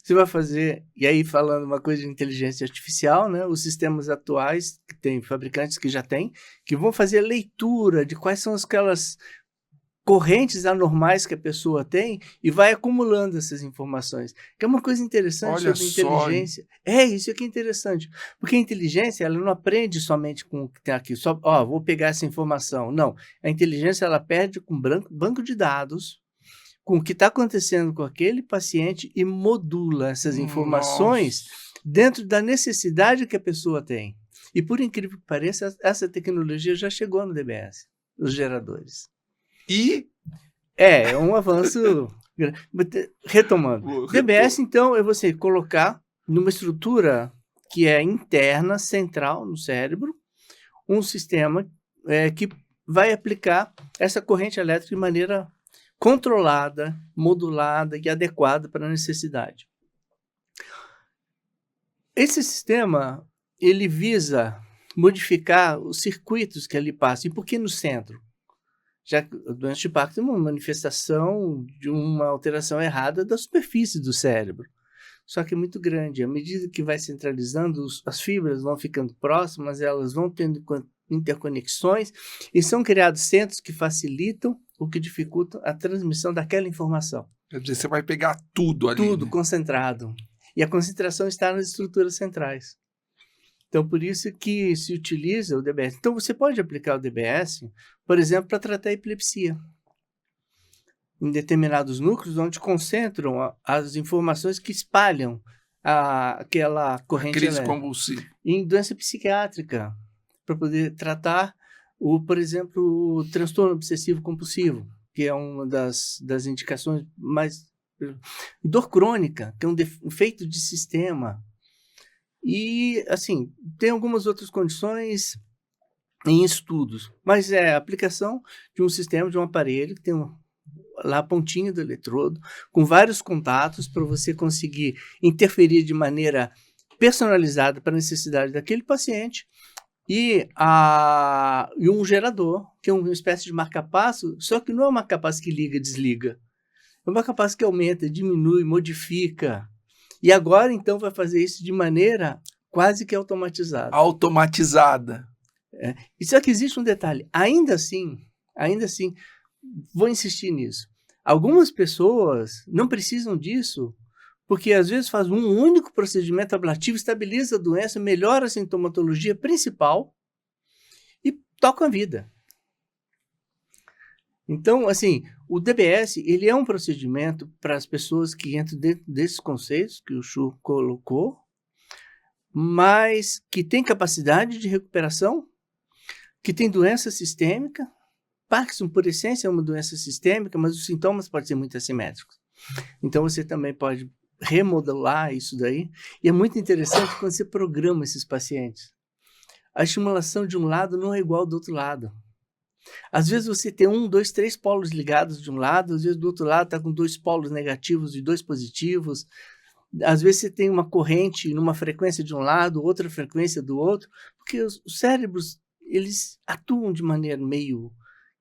Você vai fazer, e aí falando uma coisa de inteligência artificial, né? Os sistemas atuais, que tem fabricantes que já têm, que vão fazer a leitura de quais são aquelas correntes anormais que a pessoa tem e vai acumulando essas informações. Que é uma coisa interessante Olha sobre só, inteligência. Isso aqui é interessante. Porque a inteligência, ela não aprende somente com o que tem aqui. Só, vou pegar essa informação. Não. A inteligência, ela perde com banco de dados, com o que está acontecendo com aquele paciente e modula essas informações dentro da necessidade que a pessoa tem. E, por incrível que pareça, essa tecnologia já chegou no DBS, os geradores. E É um avanço. Retomando. DBS, então, é você colocar numa estrutura que é interna, central no cérebro, um sistema que vai aplicar essa corrente elétrica de maneira controlada, modulada e adequada para a necessidade. Esse sistema, ele visa modificar os circuitos que ali passam. E por que no centro? Já que a doença de Parkinson é uma manifestação de uma alteração errada da superfície do cérebro. Só que é muito grande. À medida que vai centralizando, as fibras vão ficando próximas, elas vão tendo interconexões e são criados centros que facilitam ou que dificultam a transmissão daquela informação. Quer dizer, você vai pegar tudo ali. Tudo né? concentrado. E a concentração está nas estruturas centrais. Então, por isso que se utiliza o DBS. Então, você pode aplicar o DBS, por exemplo, para tratar a epilepsia. Em determinados núcleos, onde concentram as informações que espalham aquela corrente Crise elétrica. convulsiva. Em doença psiquiátrica, para poder tratar, por exemplo, o transtorno obsessivo compulsivo, que é uma das indicações mais... Dor crônica, que é um defeito de sistema. E, assim, tem algumas outras condições em estudos, mas é a aplicação de um sistema, de um aparelho que tem lá a pontinha do eletrodo, com vários contatos para você conseguir interferir de maneira personalizada para a necessidade daquele paciente e um gerador, que é uma espécie de marca-passo, só que não é um marca-passo que liga e desliga. É um marca-passo que aumenta, diminui, modifica. E agora, então, vai fazer isso de maneira quase que automatizada. Automatizada. E só que existe um detalhe. Ainda assim, vou insistir nisso. Algumas pessoas não precisam disso, porque às vezes faz um único procedimento ablativo, estabiliza a doença, melhora a sintomatologia principal e toca a vida. Então, assim, o DBS, ele é um procedimento para as pessoas que entram dentro desses conceitos que o Chu colocou, mas que tem capacidade de recuperação, que tem doença sistêmica. Parkinson, por essência, é uma doença sistêmica, mas os sintomas podem ser muito assimétricos. Então, você também pode remodelar isso daí. E é muito interessante quando você programa esses pacientes. A estimulação de um lado não é igual do outro lado. Às vezes você tem 1, 2, 3 polos ligados de um lado, às vezes do outro lado está com 2 polos negativos e 2 positivos. Às vezes você tem uma corrente numa frequência de um lado, outra frequência do outro, porque os cérebros, eles atuam de maneira meio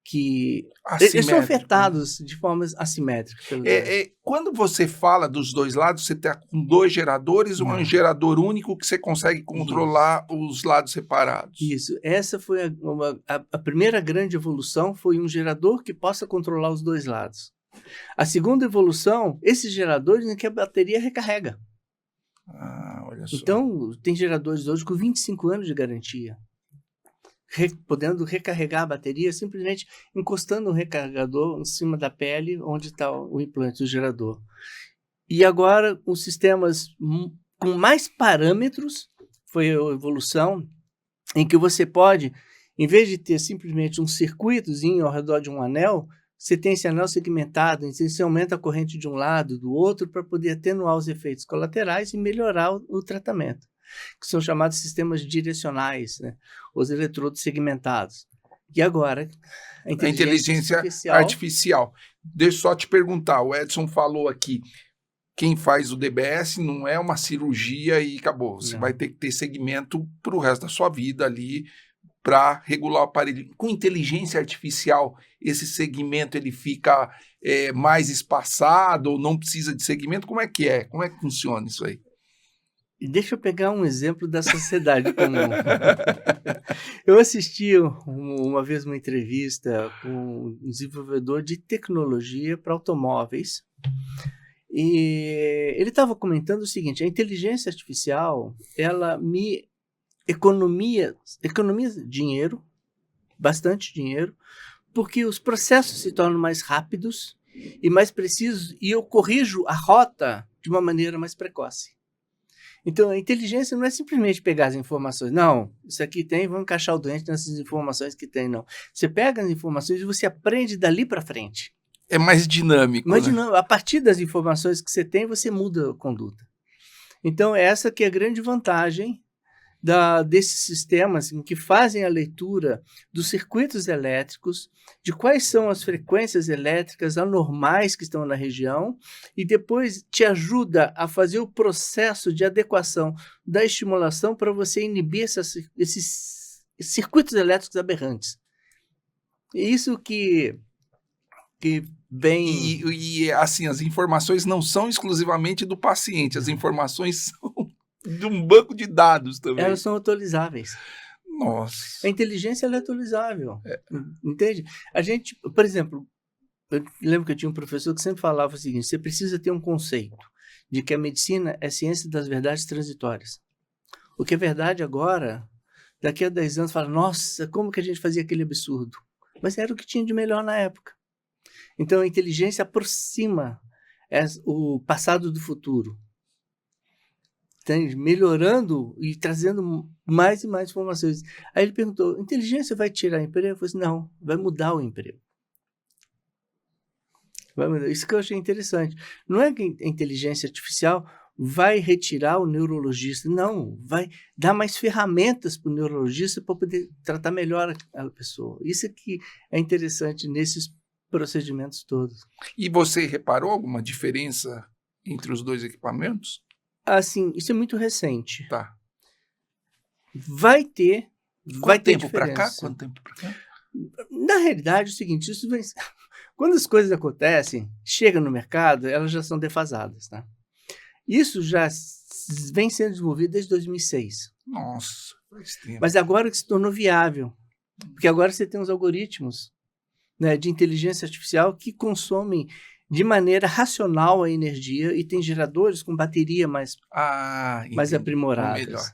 que... Eles são afetados de formas assimétricas. Quando você fala dos dois lados, você está com 2 geradores ou um gerador único que você consegue controlar os lados separados? Isso. Essa foi a primeira grande evolução, foi um gerador que possa controlar os 2 lados. A segunda evolução, esses geradores em que a bateria recarrega. Olha só. Então, tem geradores hoje com 25 anos de garantia. Podendo recarregar a bateria simplesmente encostando um recarregador em cima da pele onde está o implante, o gerador. E agora, os sistemas com mais parâmetros, foi a evolução, em que você pode, em vez de ter simplesmente um circuitozinho ao redor de um anel, você tem esse anel segmentado, então você aumenta a corrente de um lado e do outro para poder atenuar os efeitos colaterais e melhorar o tratamento, que são chamados sistemas direcionais, né? Os eletrodos segmentados. E agora, a inteligência artificial. Deixa eu só te perguntar, o Edson falou aqui, quem faz o DBS não é uma cirurgia e acabou. Você vai ter que ter segmento para o resto da sua vida ali, para regular o aparelho. Com inteligência artificial, esse segmento ele fica mais espaçado ou não precisa de segmento? Como é que é? Como é que funciona isso aí? Deixa eu pegar um exemplo da sociedade comum. Eu assisti uma vez uma entrevista com um desenvolvedor de tecnologia para automóveis e ele estava comentando o seguinte: a inteligência artificial, ela me economiza dinheiro, bastante dinheiro, porque os processos se tornam mais rápidos e mais precisos e eu corrijo a rota de uma maneira mais precoce. Então, a inteligência não é simplesmente pegar as informações. Não, isso aqui tem, vamos encaixar o doente nessas informações que tem, não. Você pega as informações e você aprende dali para frente. É mais dinâmico, Mas, né? não, a partir das informações que você tem, você muda a conduta. Então, essa que é a grande vantagem desses sistemas que fazem a leitura dos circuitos elétricos, de quais são as frequências elétricas anormais que estão na região, e depois te ajuda a fazer o processo de adequação da estimulação para você inibir esses circuitos elétricos aberrantes. Isso que vem... E assim, as informações não são exclusivamente do paciente, as informações são de um banco de dados também. Elas são atualizáveis. Nossa. A inteligência ela é atualizável. Entende? A gente, por exemplo, eu lembro que eu tinha um professor que sempre falava o seguinte: você precisa ter um conceito de que a medicina é ciência das verdades transitórias. O que é verdade agora, daqui a 10 anos, fala, nossa, como que a gente fazia aquele absurdo? Mas era o que tinha de melhor na época. Então a inteligência aproxima o passado do futuro, melhorando e trazendo mais e mais informações. Aí ele perguntou, inteligência vai tirar emprego? Eu falei assim, não, vai mudar o emprego. Vai mudar. Isso que eu achei interessante. Não é que a inteligência artificial vai retirar o neurologista, não, vai dar mais ferramentas para o neurologista para poder tratar melhor a pessoa. Isso é que é interessante nesses procedimentos todos. E você reparou alguma diferença entre os dois equipamentos? Assim, isso é muito recente. Tá. Vai ter tempo para cá? Quanto tempo para cá? Na realidade, é o seguinte, isso vem... quando as coisas acontecem, chegam no mercado, elas já são defasadas, tá? Isso já vem sendo desenvolvido desde 2006. Nossa, faz tempo. Mas agora que se tornou viável, porque agora você tem os algoritmos, né, de inteligência artificial que consomem de maneira racional a energia e tem geradores com bateria mais aprimoradas. Melhor.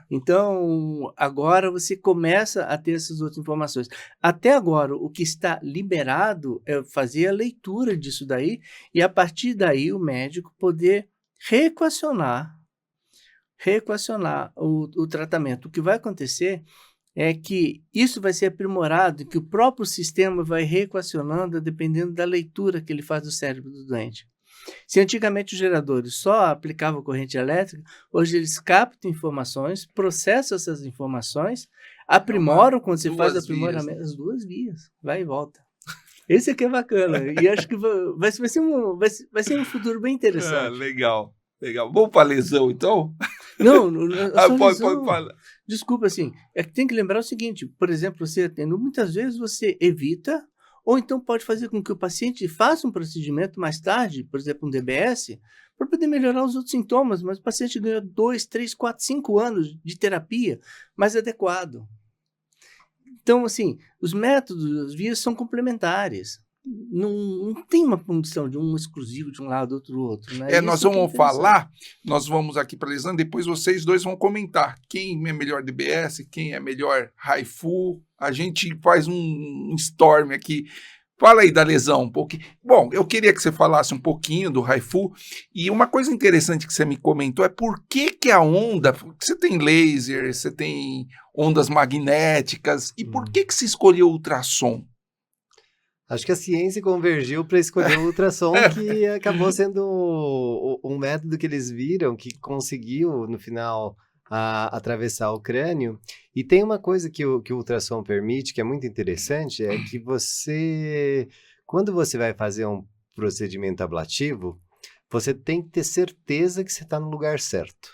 Então, agora você começa a ter essas outras informações. Até agora, o que está liberado é fazer a leitura disso daí e, a partir daí, o médico poder reequacionar o tratamento. O que vai acontecer é que isso vai ser aprimorado, que o próprio sistema vai reequacionando dependendo da leitura que ele faz do cérebro do doente. Se antigamente os geradores só aplicavam corrente elétrica, hoje eles captam informações, processam essas informações, aprimoram quando você faz o aprimoramento, as duas vias, vai e volta. Esse aqui é bacana, e acho que vai ser um futuro bem interessante. Legal. Vamos para a lesão, então? Não, pode. Desculpa, assim, é que tem que lembrar o seguinte, por exemplo, muitas vezes você evita, ou então pode fazer com que o paciente faça um procedimento mais tarde, por exemplo, um DBS, para poder melhorar os outros sintomas, mas o paciente ganhou 2, 3, 4, 5 anos de terapia mais adequado. Então, assim, os métodos, as vias são complementares. Não tem uma condição de um exclusivo de um lado, outro do outro. Né? Nós vamos falar, nós vamos aqui para a lesão, depois vocês dois vão comentar quem é melhor DBS, quem é melhor HIFU. A gente faz um storm aqui. Fala aí da lesão um pouquinho. Bom, eu queria que você falasse um pouquinho do HIFU. E uma coisa interessante que você me comentou é por que a onda... Você tem laser, você tem ondas magnéticas. E por que se escolheu o ultrassom? Acho que a ciência convergiu para escolher o ultrassom, que acabou sendo um método que eles viram, que conseguiu, no final, atravessar o crânio. E tem uma coisa que o ultrassom permite, que é muito interessante, é que quando você vai fazer um procedimento ablativo, você tem que ter certeza que você está no lugar certo.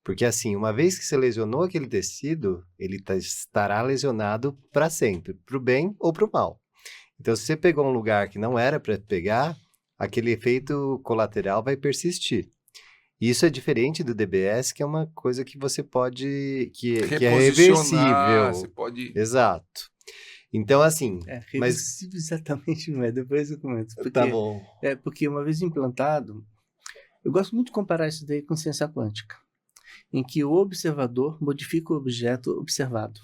Porque assim, uma vez que você lesionou aquele tecido, ele estará lesionado para sempre, para o bem ou para o mal. Então, se você pegou um lugar que não era para pegar, aquele efeito colateral vai persistir. Isso é diferente do DBS, que é uma coisa que você pode... que é Reposicionar, você reversível. pode... Exato. Então, assim... mas reversível exatamente não é, depois eu comento. Porque, tá bom. porque uma vez implantado, eu gosto muito de comparar isso daí com ciência quântica, em que o observador modifica o objeto observado.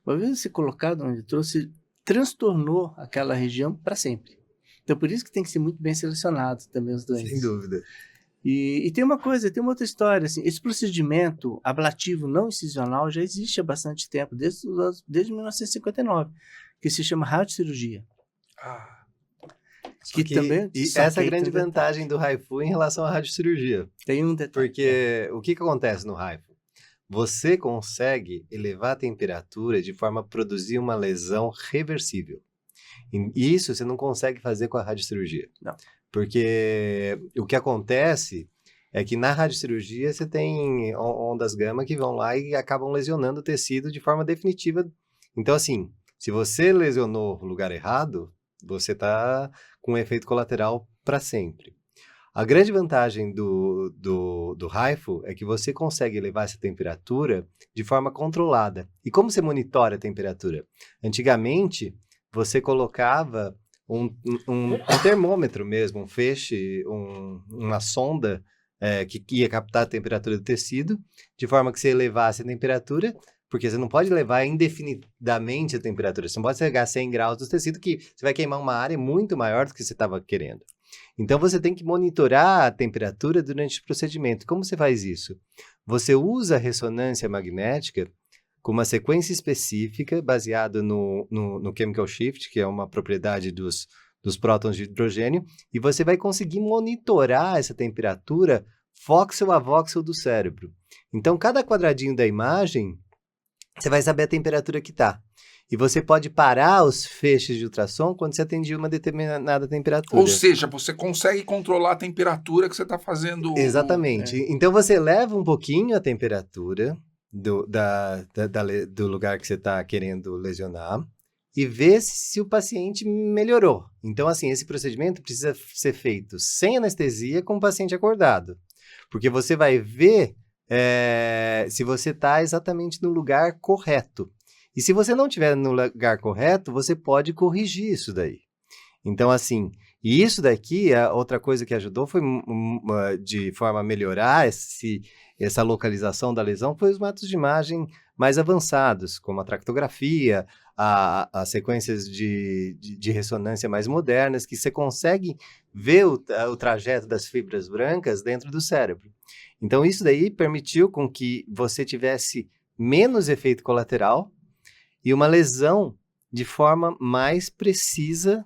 Uma vez você colocado onde trouxe, transtornou aquela região para sempre. Então, por isso que tem que ser muito bem selecionado também os doentes. Sem dúvida. E tem uma outra história, assim, esse procedimento ablativo não incisional já existe há bastante tempo, desde 1959, que se chama radiocirurgia. Ah, Que também, e só essa é a que grande tem vantagem do HIFU em relação à radiocirurgia. Tem um detalhe. Porque o que acontece no HIFU? Você consegue elevar a temperatura de forma a produzir uma lesão reversível. E isso você não consegue fazer com a radiocirurgia. Não. Porque o que acontece é que na radiocirurgia você tem ondas gama que vão lá e acabam lesionando o tecido de forma definitiva. Então, assim, se você lesionou o lugar errado, você está com um efeito colateral para sempre. A grande vantagem do HIFU é que você consegue elevar essa temperatura de forma controlada. E como você monitora a temperatura? Antigamente, você colocava um termômetro mesmo, um feixe, uma sonda que ia captar a temperatura do tecido, de forma que você elevasse a temperatura, porque você não pode levar indefinidamente a temperatura. Você não pode chegar a 100 graus do tecido, que você vai queimar uma área muito maior do que você estava querendo. Então, você tem que monitorar a temperatura durante o procedimento. Como você faz isso? Você usa a ressonância magnética com uma sequência específica, baseada no chemical shift, que é uma propriedade dos prótons de hidrogênio, e você vai conseguir monitorar essa temperatura voxel a voxel do cérebro. Então, cada quadradinho da imagem, você vai saber a temperatura que está. E você pode parar os feixes de ultrassom quando você atingir uma determinada temperatura. Ou seja, você consegue controlar a temperatura que você está fazendo. Exatamente. Então, você eleva um pouquinho a temperatura do lugar que você está querendo lesionar e vê se o paciente melhorou. Então, assim, esse procedimento precisa ser feito sem anestesia com o paciente acordado. Porque você vai ver se você está exatamente no lugar correto. E se você não estiver no lugar correto, você pode corrigir isso daí. Então, assim, e isso daqui, a outra coisa que ajudou foi, de forma a melhorar essa localização da lesão, foi os métodos de imagem mais avançados, como a tractografia, as sequências de ressonância mais modernas, que você consegue ver o trajeto das fibras brancas dentro do cérebro. Então, isso daí permitiu com que você tivesse menos efeito colateral e uma lesão de forma mais precisa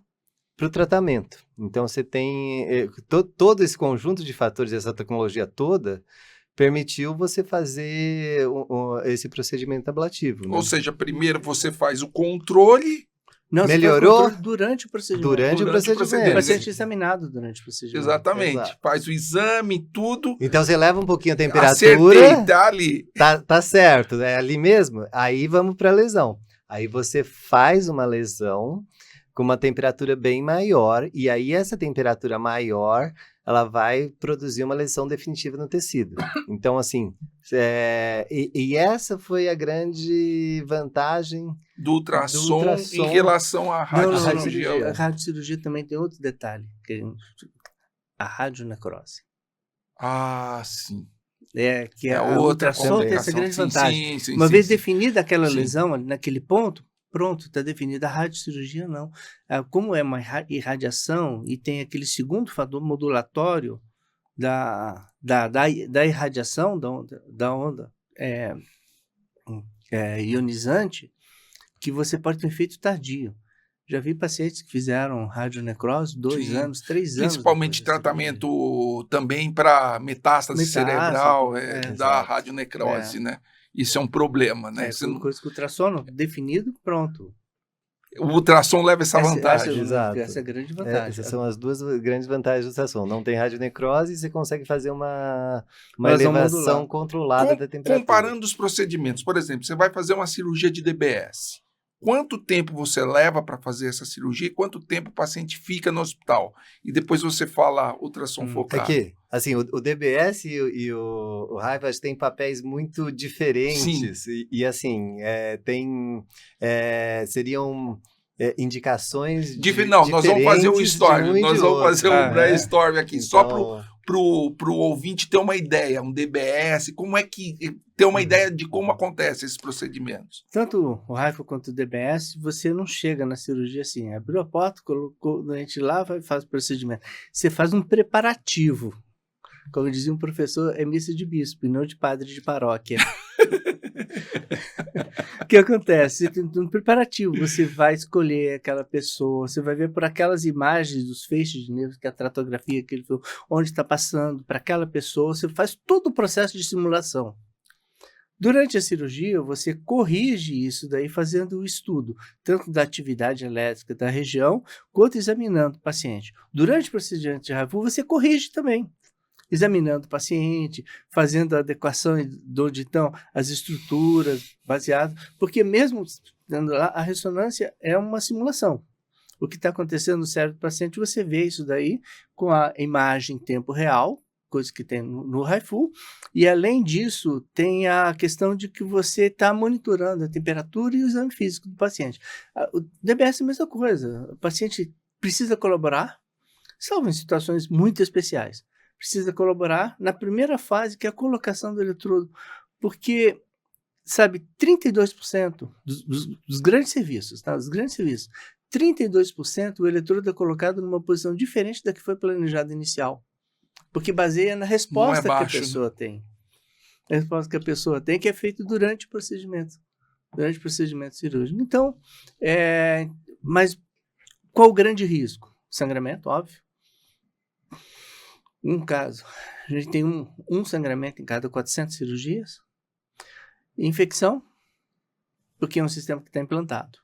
para o tratamento. Então, você tem todo esse conjunto de fatores, essa tecnologia toda, permitiu você fazer esse procedimento ablativo. Né? Ou seja, primeiro você faz o controle. Não, melhorou durante o procedimento. Durante o procedimento. O paciente examinado durante o procedimento. Exatamente. Exato. Faz o exame, tudo. Então, você leva um pouquinho a temperatura. Acertei, tá ali. Tá certo, é ali mesmo. Aí vamos para a lesão. Aí você faz uma lesão com uma temperatura bem maior, e aí essa temperatura maior, ela vai produzir uma lesão definitiva no tecido. Então, assim, e essa foi a grande vantagem do ultrassom em relação à radiocirurgia. A radiocirurgia também tem outro detalhe, a radionecrose. Ah, sim. Que é a outra ultrassom tem essa grande vantagem. Uma vez definida aquela lesão ali naquele ponto, pronto, está definida. A radiocirurgia não. Como é uma irradiação e tem aquele segundo fator modulatório da irradiação, da onda ionizante, que você pode ter um efeito tardio. Já vi pacientes que fizeram radionecrose 2 anos, 3 anos. Principalmente tratamento também para metástase cerebral da radionecrose, né? Isso é um problema, né? Coisa que o ultrassom definido, pronto. O ultrassom leva essa vantagem. Exato. Essa é a grande vantagem. Essas são as duas grandes vantagens do ultrassom. Não tem radionecrose e você consegue fazer uma elevação controlada da temperatura. Comparando os procedimentos, por exemplo, você vai fazer uma cirurgia de DBS. Quanto tempo você leva para fazer essa cirurgia e quanto tempo o paciente fica no hospital? E depois você fala ultrassom focal. É que Assim, o DBS e o Raiva têm papéis muito diferentes. E assim, seriam indicações Não, nós vamos fazer um diferentes story. de um e Nós de vamos outro. fazer um brainstorm aqui, só Então, pro ouvinte ter uma ideia, um DBS, como é que ter uma ideia de como acontecem esses procedimentos. Tanto o Raifa quanto o DBS, você não chega na cirurgia assim, abriu a porta, colocou o doente lá, vai fazer o procedimento. Você faz um preparativo. Como dizia um professor, é missa de bispo e não de padre de paróquia. O que acontece? Você tem um preparativo, você vai escolher aquela pessoa, você vai ver por aquelas imagens dos feixes de nervos, que é a tratografia que ele viu, onde está passando para aquela pessoa, você faz todo o processo de simulação. Durante a cirurgia, você corrige isso daí fazendo o estudo, tanto da atividade elétrica da região, quanto examinando o paciente. Durante o procedimento de Raifu, você corrige também, examinando o paciente, fazendo a adequação de onde estão as estruturas, baseado, porque mesmo dando lá, a ressonância é uma simulação. O que está acontecendo no cérebro do paciente, você vê isso daí com a imagem em tempo real, coisa que tem no Raifu, e além disso, tem a questão de que você está monitorando a temperatura e o exame físico do paciente. O DBS é a mesma coisa, o paciente precisa colaborar, salvo em situações muito especiais. Precisa colaborar na primeira fase, que é a colocação do eletrodo, porque, sabe, 32% dos grandes serviços, tá? Os grandes serviços, 32% o eletrodo é colocado numa posição diferente da que foi planejada inicial, porque baseia na resposta que a pessoa tem. A resposta que a pessoa tem, que é feita durante o procedimento cirúrgico. Então, mas qual o grande risco? Sangramento, óbvio. Um caso, a gente tem um sangramento em cada 400 cirurgias. Infecção, porque é um sistema que está implantado.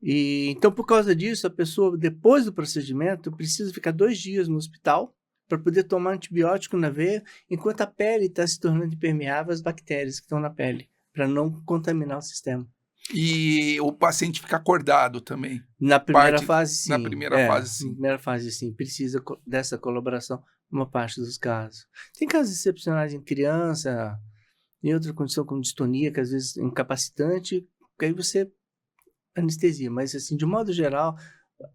E, então, por causa disso, a pessoa, depois do procedimento, precisa ficar 2 dias no hospital para poder tomar antibiótico na veia, enquanto a pele está se tornando impermeável às bactérias que estão na pele, para não contaminar o sistema. E o paciente fica acordado também. Na primeira fase, sim. Na primeira fase, sim. Na primeira fase, sim. Precisa dessa colaboração uma parte dos casos. Tem casos excepcionais em criança, em outra condição como distonia, que às vezes é incapacitante, que aí você anestesia. Mas, assim, de modo geral,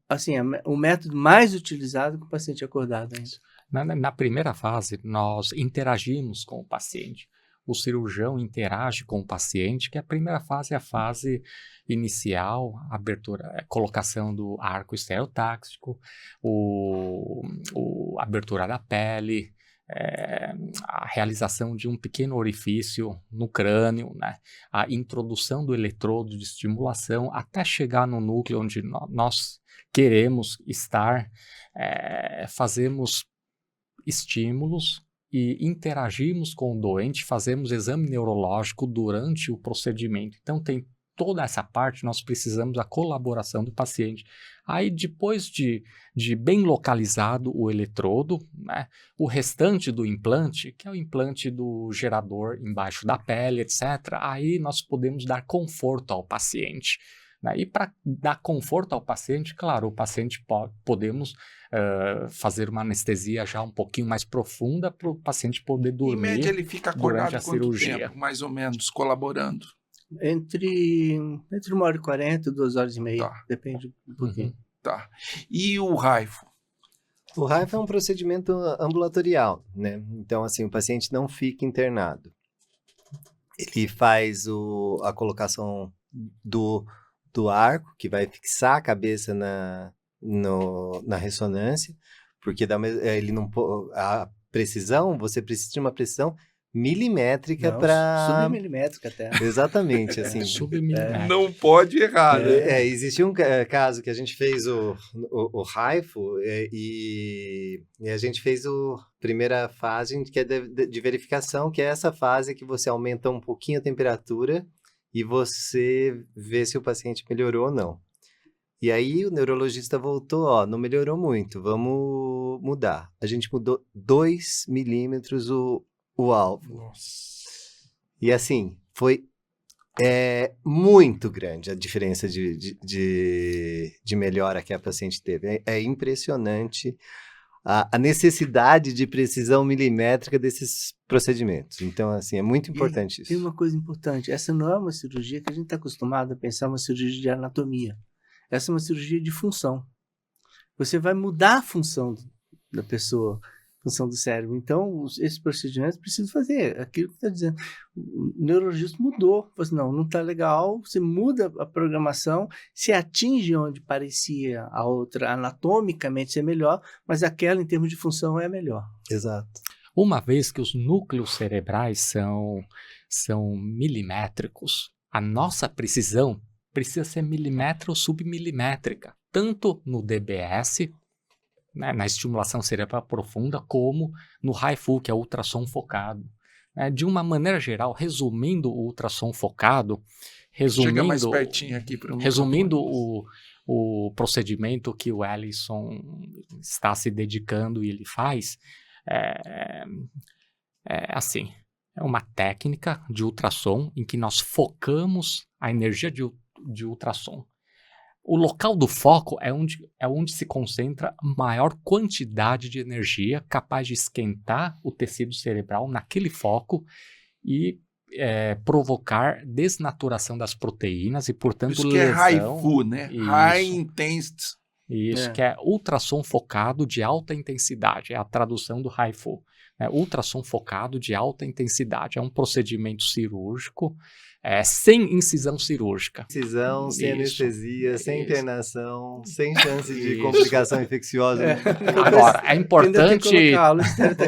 assim, o método mais utilizado é com o paciente acordado ainda. Na primeira fase, nós interagimos com o paciente. O cirurgião interage com o paciente, que a primeira fase é a fase inicial, abertura, colocação do arco estereotáxico, abertura da pele, a realização de um pequeno orifício no crânio, né? A introdução do eletrodo de estimulação até chegar no núcleo onde nós queremos estar, fazemos estímulos e interagimos com o doente, fazemos exame neurológico durante o procedimento. Então, tem toda essa parte, nós precisamos da colaboração do paciente. Aí, depois de bem localizado o eletrodo, né, o restante do implante, que é o implante do gerador embaixo da pele, etc., aí nós podemos dar conforto ao paciente. Né? E para dar conforto ao paciente, claro, o paciente podemos fazer uma anestesia já um pouquinho mais profunda para o paciente poder dormir. Em média, ele fica acordado durante a quanto cirurgia. tempo, mais ou menos, colaborando? Entre 1h40 e 2h30, Tá. depende um pouquinho. Uhum. Tá. E o Raifu? O Raifu é um procedimento ambulatorial, né? Então, assim, o paciente não fica internado. Ele faz a colocação do arco, que vai fixar a cabeça na ressonância, porque ele não, a precisão, você precisa de uma precisão milimétrica para... Submilimétrica até. Exatamente, assim. Submilimétrica. Não pode errar, né? Existia um caso que a gente fez o Raifu e a gente fez a primeira fase, que é de verificação, que é essa fase que você aumenta um pouquinho a temperatura e você vê se o paciente melhorou ou não. E aí o neurologista voltou, não melhorou muito, vamos mudar. A gente mudou 2 milímetros o alvo. Nossa. E assim, foi muito grande a diferença de melhora que a paciente teve. É impressionante a necessidade de precisão milimétrica desses procedimentos. Então, assim, é muito importante Tem isso. uma coisa importante, essa não é uma cirurgia que a gente está acostumado a pensar uma cirurgia de anatomia. Essa é uma cirurgia de função. Você vai mudar a função da pessoa, a função do cérebro. Então, esses procedimentos precisam fazer aquilo que está dizendo. O neurologista mudou. Falou assim, não está legal, você muda a programação, se atinge onde parecia a outra anatomicamente ser melhor, mas aquela em termos de função é melhor. Exato. Uma vez que os núcleos cerebrais são milimétricos, a nossa precisão precisa ser milimétrica ou submilimétrica, tanto no DBS, né, na estimulação cerebral profunda, como no HIFU, que é o ultrassom focado. De uma maneira geral, resumindo o ultrassom focado, Chega mais pertinho aqui para resumindo o procedimento que o Ellison está se dedicando e ele faz, assim, é uma técnica de ultrassom em que nós focamos a energia de ultrassom. O local do foco é onde se concentra a maior quantidade de energia capaz de esquentar o tecido cerebral naquele foco e provocar desnaturação das proteínas e, portanto, isso que lesão. É HIFU, né? Isso. High Intensity. Isso, que é ultrassom focado de alta intensidade, é a tradução do HIFU. Ultrassom focado de alta intensidade, é um procedimento cirúrgico sem incisão cirúrgica. Incisão, sem anestesia, sem Isso. internação, sem chance de complicação infecciosa. Agora, é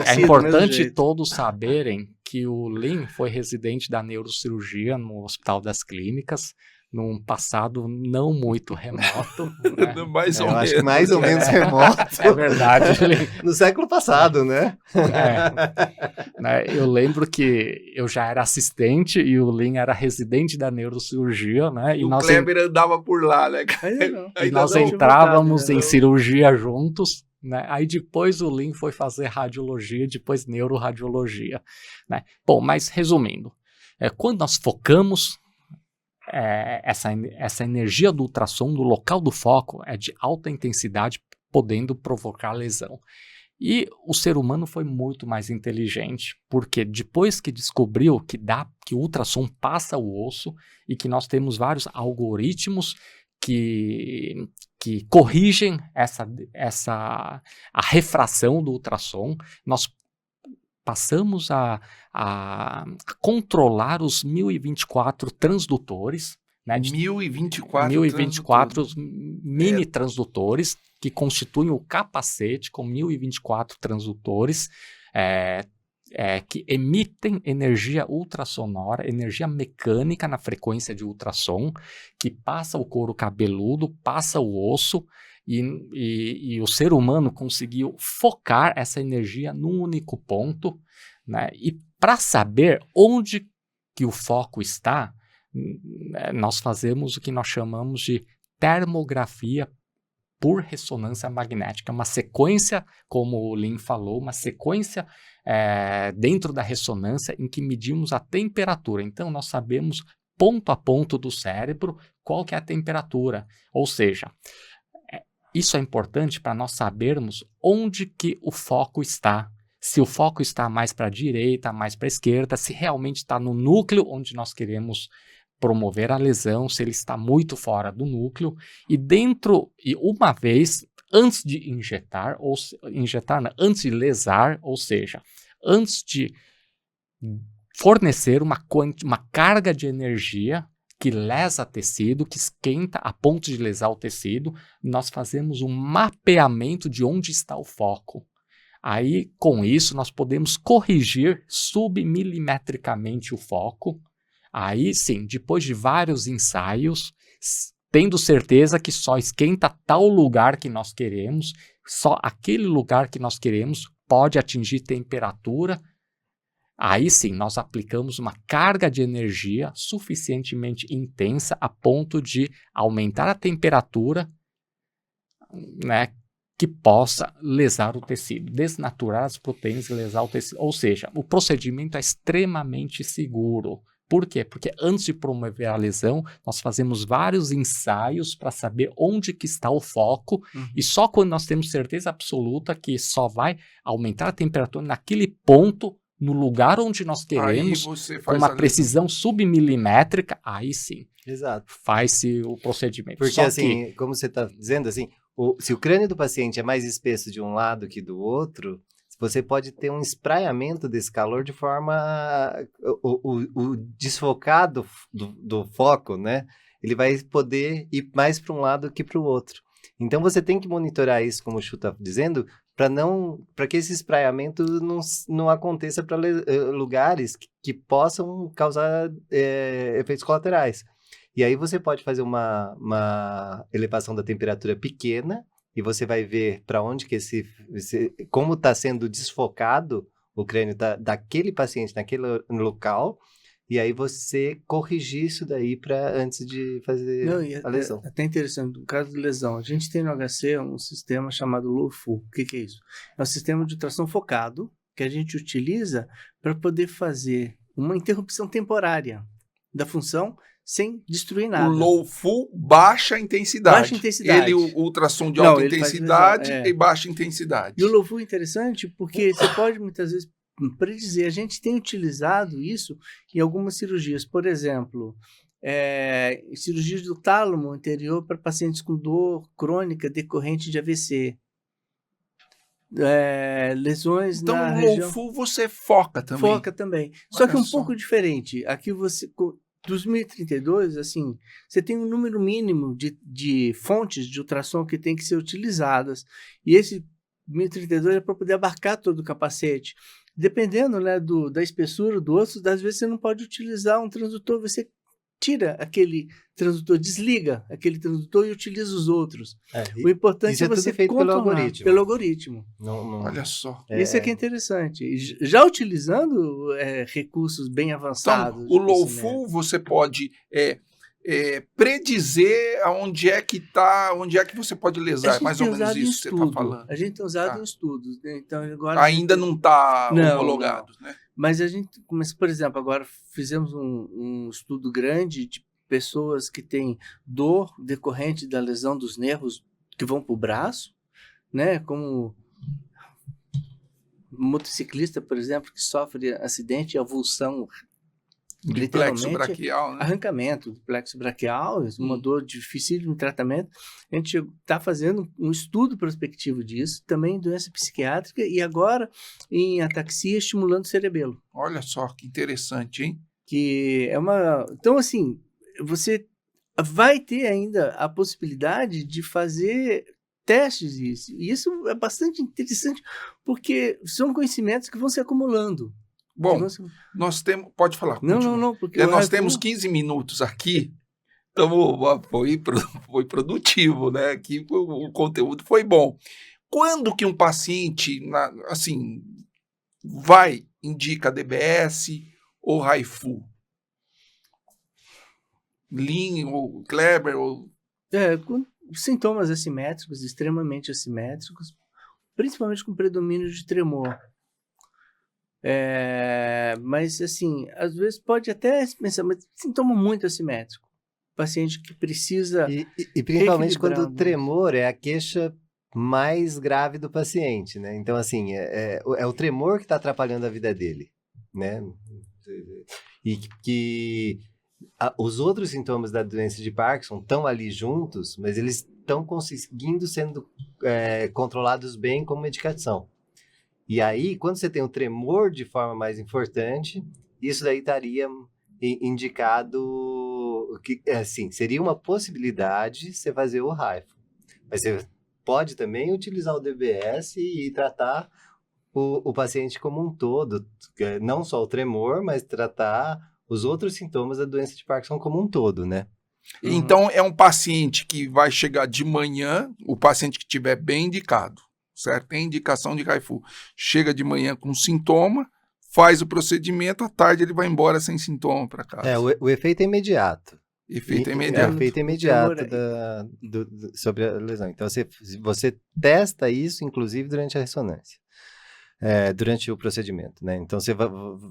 É importante todos saberem que o Lin foi residente da neurocirurgia no Hospital das Clínicas, num passado não muito remoto. Né? Mais ou Eu acho menos. que mais ou menos remoto. É verdade. No século passado, né? Eu lembro que eu já era assistente e o Lin era residente da neurocirurgia, né? E o Kleber andava por lá, né? E nós entrávamos em cirurgia juntos. Né? Aí depois o Lin foi fazer radiologia, depois neuroradiologia. Né? Bom, mas resumindo, quando nós focamos essa energia do ultrassom, do local do foco, é de alta intensidade, podendo provocar lesão. E o ser humano foi muito mais inteligente, porque depois que descobriu que o ultrassom passa o osso e que nós temos vários algoritmos que corrigem a refração do ultrassom, nós passamos a controlar os 1024 transdutores, né, 1024 mini transdutores que constituem o capacete com 1024 transdutores que emitem energia ultrassonora, energia mecânica na frequência de ultrassom, que passa o couro cabeludo, passa o osso, e o ser humano conseguiu focar essa energia num único ponto, né? E para saber onde que o foco está, nós fazemos o que nós chamamos de termografia por ressonância magnética, uma sequência, como o Lin falou, uma sequência dentro da ressonância em que medimos a temperatura. Então, nós sabemos ponto a ponto do cérebro qual que é a temperatura, ou seja, isso é importante para nós sabermos onde que o foco está. Se o foco está mais para a direita, mais para a esquerda, se realmente está no núcleo onde nós queremos promover a lesão, se ele está muito fora do núcleo. E uma vez, antes de antes de lesar, ou seja, antes de fornecer uma carga de energia que lesa tecido, que esquenta a ponto de lesar o tecido, nós fazemos um mapeamento de onde está o foco. Aí, com isso, nós podemos corrigir submilimetricamente o foco. Aí, sim, depois de vários ensaios, tendo certeza que só esquenta tal lugar que nós queremos, só aquele lugar que nós queremos pode atingir temperatura. Aí sim, nós aplicamos uma carga de energia suficientemente intensa a ponto de aumentar a temperatura, né, que possa lesar o tecido, desnaturar as proteínas e lesar o tecido. Ou seja, o procedimento é extremamente seguro, Por quê? Porque antes de promover a lesão, nós fazemos vários ensaios para saber onde que está o foco e só quando nós temos certeza absoluta que só vai aumentar a temperatura naquele ponto, no lugar onde nós queremos, você com faz uma precisão submilimétrica, aí sim, Exato. faz-se o procedimento. Porque Só assim, como você está dizendo, assim, se o crânio do paciente é mais espesso de um lado que do outro, você pode ter um espraiamento desse calor de forma... O desfocado do foco, né? Ele vai poder ir mais para um lado que para o outro. Então, você tem que monitorar isso, como o Chu está dizendo, para que esse espraiamento não aconteça para lugares que possam causar efeitos colaterais. E aí você pode fazer uma elevação da temperatura pequena e você vai ver para onde que como está sendo desfocado o crânio daquele paciente naquele local, e aí você corrigir isso daí antes de fazer a lesão. É até interessante, no caso de lesão, a gente tem no HC um sistema chamado LOFU. O que é isso? É um sistema de ultrassom focado que a gente utiliza para poder fazer uma interrupção temporária da função sem destruir nada. O low-full, baixa intensidade. Baixa intensidade. Ele, o ultrassom de Não, alta ele faz intensidade lesão, e baixa intensidade. E o low-full é interessante porque você pode muitas vezes predizer. A gente tem utilizado isso em algumas cirurgias. Por exemplo, cirurgias do tálamo anterior para pacientes com dor crônica decorrente de AVC. Lesões então, na no região... low-full você foca também. Foca também. Só Olha que só. pouco diferente. Aqui você... Dos 1032, assim, você tem um número mínimo de fontes de ultrassom que tem que ser utilizadas. E esse 1032 é para poder abarcar todo o capacete. Dependendo, né, da espessura do osso, às vezes você não pode utilizar um transdutor, você tira aquele transdutor, desliga aquele transdutor e utiliza os outros. O importante isso é você tudo feito pelo contornar algoritmo. Não. Olha só. Isso aqui é interessante. Já utilizando recursos bem avançados. Então, o low-full você pode predizer onde é que você pode lesar. É mais ou menos isso que você está falando. A gente tem usado em estudos. Né? Então, agora ainda não está homologado, né? Mas a gente, por exemplo, agora fizemos um estudo grande de pessoas que têm dor decorrente da lesão dos nervos que vão para o braço, né? Como um motociclista, por exemplo, que sofre acidente e avulsão, De plexo braquial, né? Arrancamento do plexo braquial, uma dor difícil de tratamento. A gente está fazendo um estudo prospectivo disso, também em doença psiquiátrica e agora em ataxia estimulando o cerebelo. Olha só que interessante, hein? Que é uma... Então, assim, você vai ter ainda a possibilidade de fazer testes disso. E isso é bastante interessante, porque são conhecimentos que vão se acumulando. Bom, nós temos... Pode falar. Não. Porque nós temos 15 minutos aqui, então foi produtivo, né? Aqui o conteúdo foi bom. Quando que um paciente, assim, indica DBS ou HIFU? Lean ou Kleber? Com sintomas assimétricos, extremamente assimétricos, principalmente com predomínio de tremor. Mas, assim, às vezes pode até pensar, mas sintoma muito assimétrico. Paciente que precisa... E principalmente quando o tremor é a queixa mais grave do paciente, né? Então, assim, é o tremor que está atrapalhando a vida dele, né? E que os outros sintomas da doença de Parkinson estão ali juntos, mas eles estão conseguindo sendo controlados bem com medicação. E aí, quando você tem o tremor de forma mais importante, isso daí estaria indicado que, assim, seria uma possibilidade você fazer o HIFU. Mas você pode também utilizar o DBS e tratar o paciente como um todo, não só o tremor, mas tratar os outros sintomas da doença de Parkinson como um todo, né? Então, é um paciente que vai chegar de manhã, o paciente que estiver bem indicado, certo? Tem indicação de HIFU. Chega de manhã com sintoma, faz o procedimento, à tarde ele vai embora sem sintoma para casa. O efeito é imediato. Efeito imediato. Efeito imediato sobre a lesão. Então, você testa isso, inclusive, durante a ressonância, durante o procedimento, né? Então,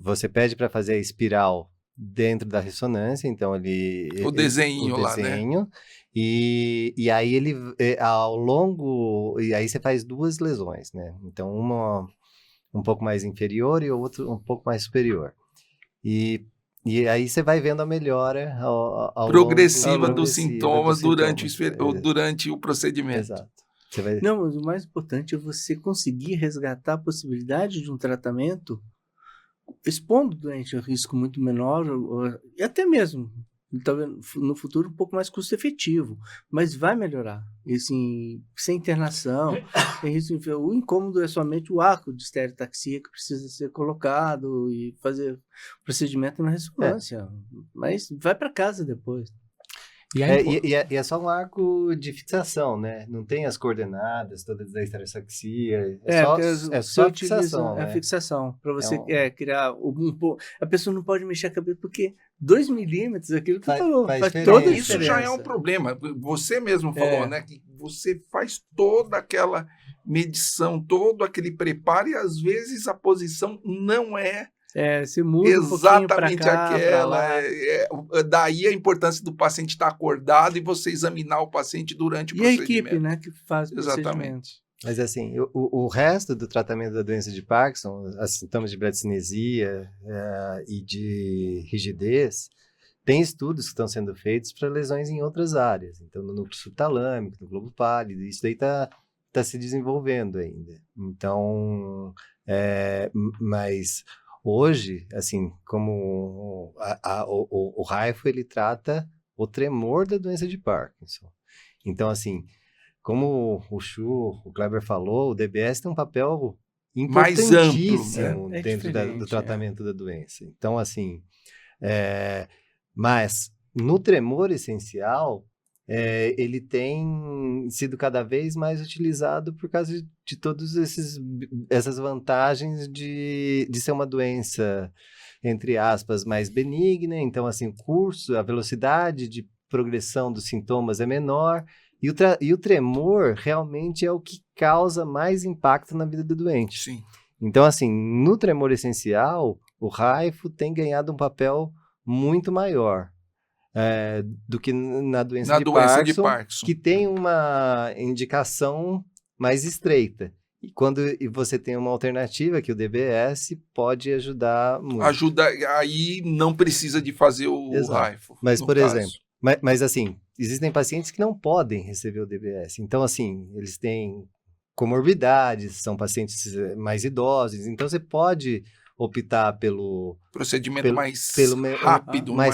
você pede para fazer a espiral dentro da ressonância, então O desenho lá, né? desenho, e aí ele, ao longo, e aí você faz 2 lesões, né? Então, uma um pouco mais inferior e o outro um pouco mais superior. E aí você vai vendo a melhora ao Progressiva longo, dos sintomas durante o procedimento. Exato. Você vai... Não, mas o mais importante é você conseguir resgatar a possibilidade de um tratamento expondo o doente a risco muito menor, e até mesmo, talvez no futuro, um pouco mais custo-efetivo, mas vai melhorar. E, assim, sem internação, o incômodo é somente o arco de estereotaxia que precisa ser colocado e fazer o procedimento na ressonância, mas vai para casa depois. E é só um arco de fixação, né? Não tem as coordenadas todas da estereotaxia. É só a fixação. É a fixação. Para você criar um pouco. A pessoa não pode mexer a cabeça, porque 2 milímetros, aquilo que você falou, faz toda a Isso diferença. já é um problema. Você mesmo falou, né? Que você faz toda aquela medição, todo aquele preparo, e às vezes a posição não é. Você muda exatamente um cá, aquela. Daí a importância do paciente estar acordado e você examinar o paciente durante o procedimento. E a equipe, né, que faz o Exatamente. Mas assim, o resto do tratamento da doença de Parkinson, os sintomas de bradicinesia e de rigidez, tem estudos que estão sendo feitos para lesões em outras áreas. Então, no núcleo subtalâmico, no globo pálido, isso daí está se desenvolvendo ainda. Então, mas... Hoje, assim, como o Raifu, ele trata o tremor da doença de Parkinson. Então, assim, como o Kleber falou, o DBS tem um papel importantíssimo dentro do tratamento da doença. Então, assim, mas no tremor essencial, ele tem sido cada vez mais utilizado por causa de todas essas vantagens de ser uma doença, entre aspas, mais benigna. Então, assim, a velocidade de progressão dos sintomas é menor, e o tremor realmente é o que causa mais impacto na vida do doente. Sim. Então, assim, no tremor essencial, o Raifu tem ganhado um papel muito maior. Do que na doença de Parkinson, que tem uma indicação mais estreita. E quando você tem uma alternativa, que o DBS pode ajudar muito. Aí não precisa de fazer o Raifu. Mas, por exemplo, mas assim, existem pacientes que não podem receber o DBS. Então, assim, eles têm comorbidades, são pacientes mais idosos, então você pode optar pelo procedimento mais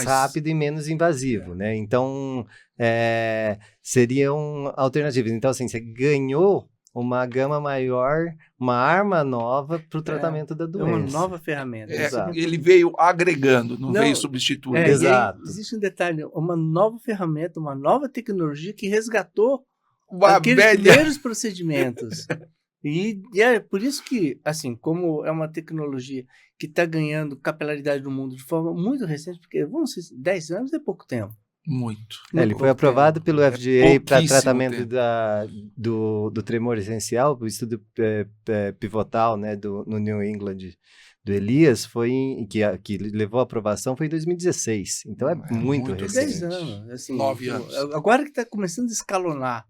rápido e menos invasivo, né? Então, seriam alternativas. Então, assim, você ganhou uma gama maior, uma arma nova para o tratamento da doença. É uma nova ferramenta. Ele veio agregando, não veio substituindo. Exato. Existe um detalhe, uma nova ferramenta, uma nova tecnologia que resgatou aqueles primeiros procedimentos. E é por isso que, assim, como é uma tecnologia que está ganhando capilaridade no mundo de forma muito recente, porque, vamos dizer, 10 anos é pouco tempo. Muito. Ele foi aprovado pelo FDA para tratamento do tremor essencial, o estudo pivotal, né, no New England, do Elias, que levou à aprovação, foi em 2016. Então é muito recente. 10 anos. Assim, 9 anos. Agora que está começando a escalonar.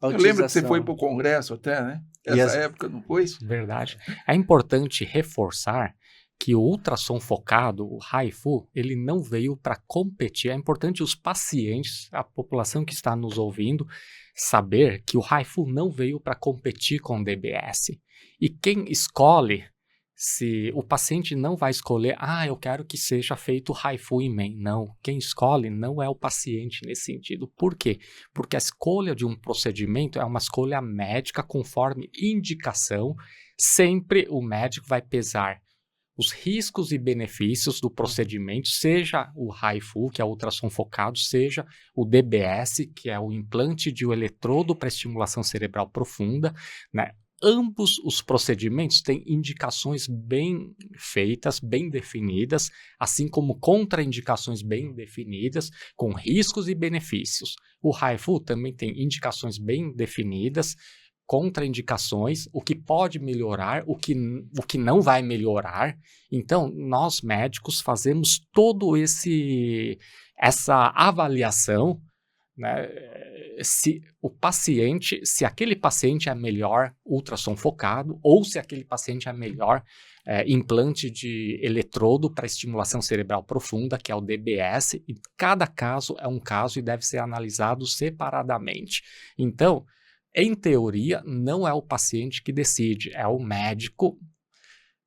Eu lembro que você foi para o congresso até, né? Essa época, não foi? Verdade. É importante reforçar que o ultrassom focado, o Raifu, ele não veio para competir. É importante os pacientes, a população que está nos ouvindo, saber que o Raifu não veio para competir com o DBS. E quem escolhe, se o paciente não vai escolher, eu quero que seja feito Raifu em mim. Não, quem escolhe não é o paciente nesse sentido. Por quê? Porque a escolha de um procedimento é uma escolha médica conforme indicação. Sempre o médico vai pesar os riscos e benefícios do procedimento, seja o Raifu, que é o ultrassom focado, seja o DBS, que é o implante de um eletrodo para estimulação cerebral profunda, né? Ambos os procedimentos têm indicações bem feitas, bem definidas, assim como contraindicações bem definidas, com riscos e benefícios. O Raifu também tem indicações bem definidas, contraindicações, o que pode melhorar, o que não vai melhorar. Então, nós médicos fazemos todo essa avaliação, né? Se aquele paciente é melhor ultrassom focado ou se aquele paciente é melhor implante de eletrodo para estimulação cerebral profunda, que é o DBS, e cada caso é um caso e deve ser analisado separadamente. Então, em teoria, não é o paciente que decide, é o médico,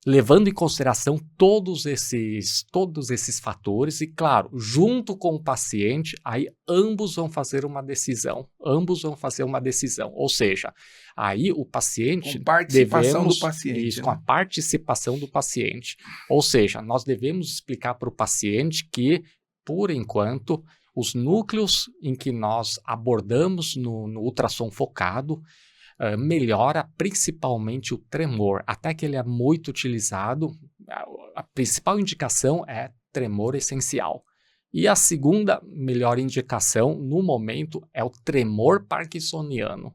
levando em consideração todos esses fatores e, claro, junto com o paciente, aí ambos vão fazer uma decisão. Ou seja, aí o paciente... Com participação do paciente. Isso, com a participação do paciente. Ou seja, nós devemos explicar para o paciente que, por enquanto, os núcleos em que nós abordamos no ultrassom focado melhora principalmente o tremor, até que ele é muito utilizado. A principal indicação é tremor essencial. E a segunda melhor indicação, no momento, é o tremor parkinsoniano.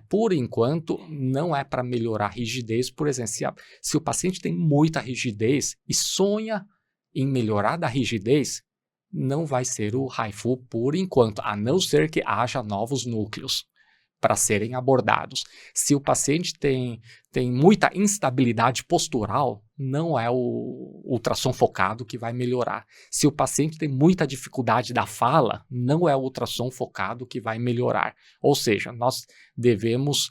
Por enquanto, não é para melhorar a rigidez. Por exemplo, se o paciente tem muita rigidez e sonha em melhorar da rigidez, não vai ser o HIFU por enquanto, a não ser que haja novos núcleos para serem abordados. Se o paciente tem muita instabilidade postural, não é o ultrassom focado que vai melhorar. Se o paciente tem muita dificuldade da fala, não é o ultrassom focado que vai melhorar. Ou seja, nós devemos...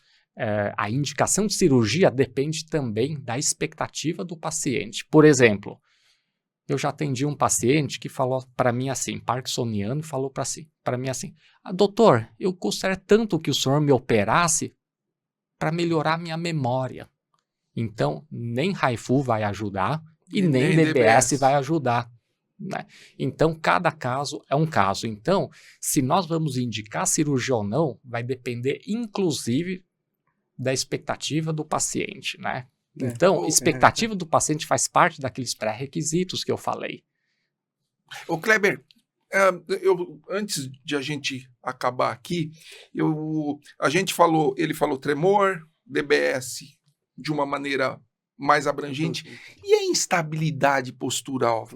a indicação de cirurgia depende também da expectativa do paciente. Por exemplo, eu já atendi um paciente que falou para mim assim, parkinsoniano, falou para mim assim, doutor, eu gostaria tanto que o senhor me operasse para melhorar minha memória. Então, nem HIFU vai ajudar e nem DBS vai ajudar. Né? Então, cada caso é um caso. Então, se nós vamos indicar cirurgia ou não, vai depender, inclusive, da expectativa do paciente, né? Então, expectativa do paciente faz parte daqueles pré-requisitos que eu falei. Ô Kleber, antes de a gente acabar aqui, ele falou tremor, DBS de uma maneira mais abrangente. E a instabilidade postural?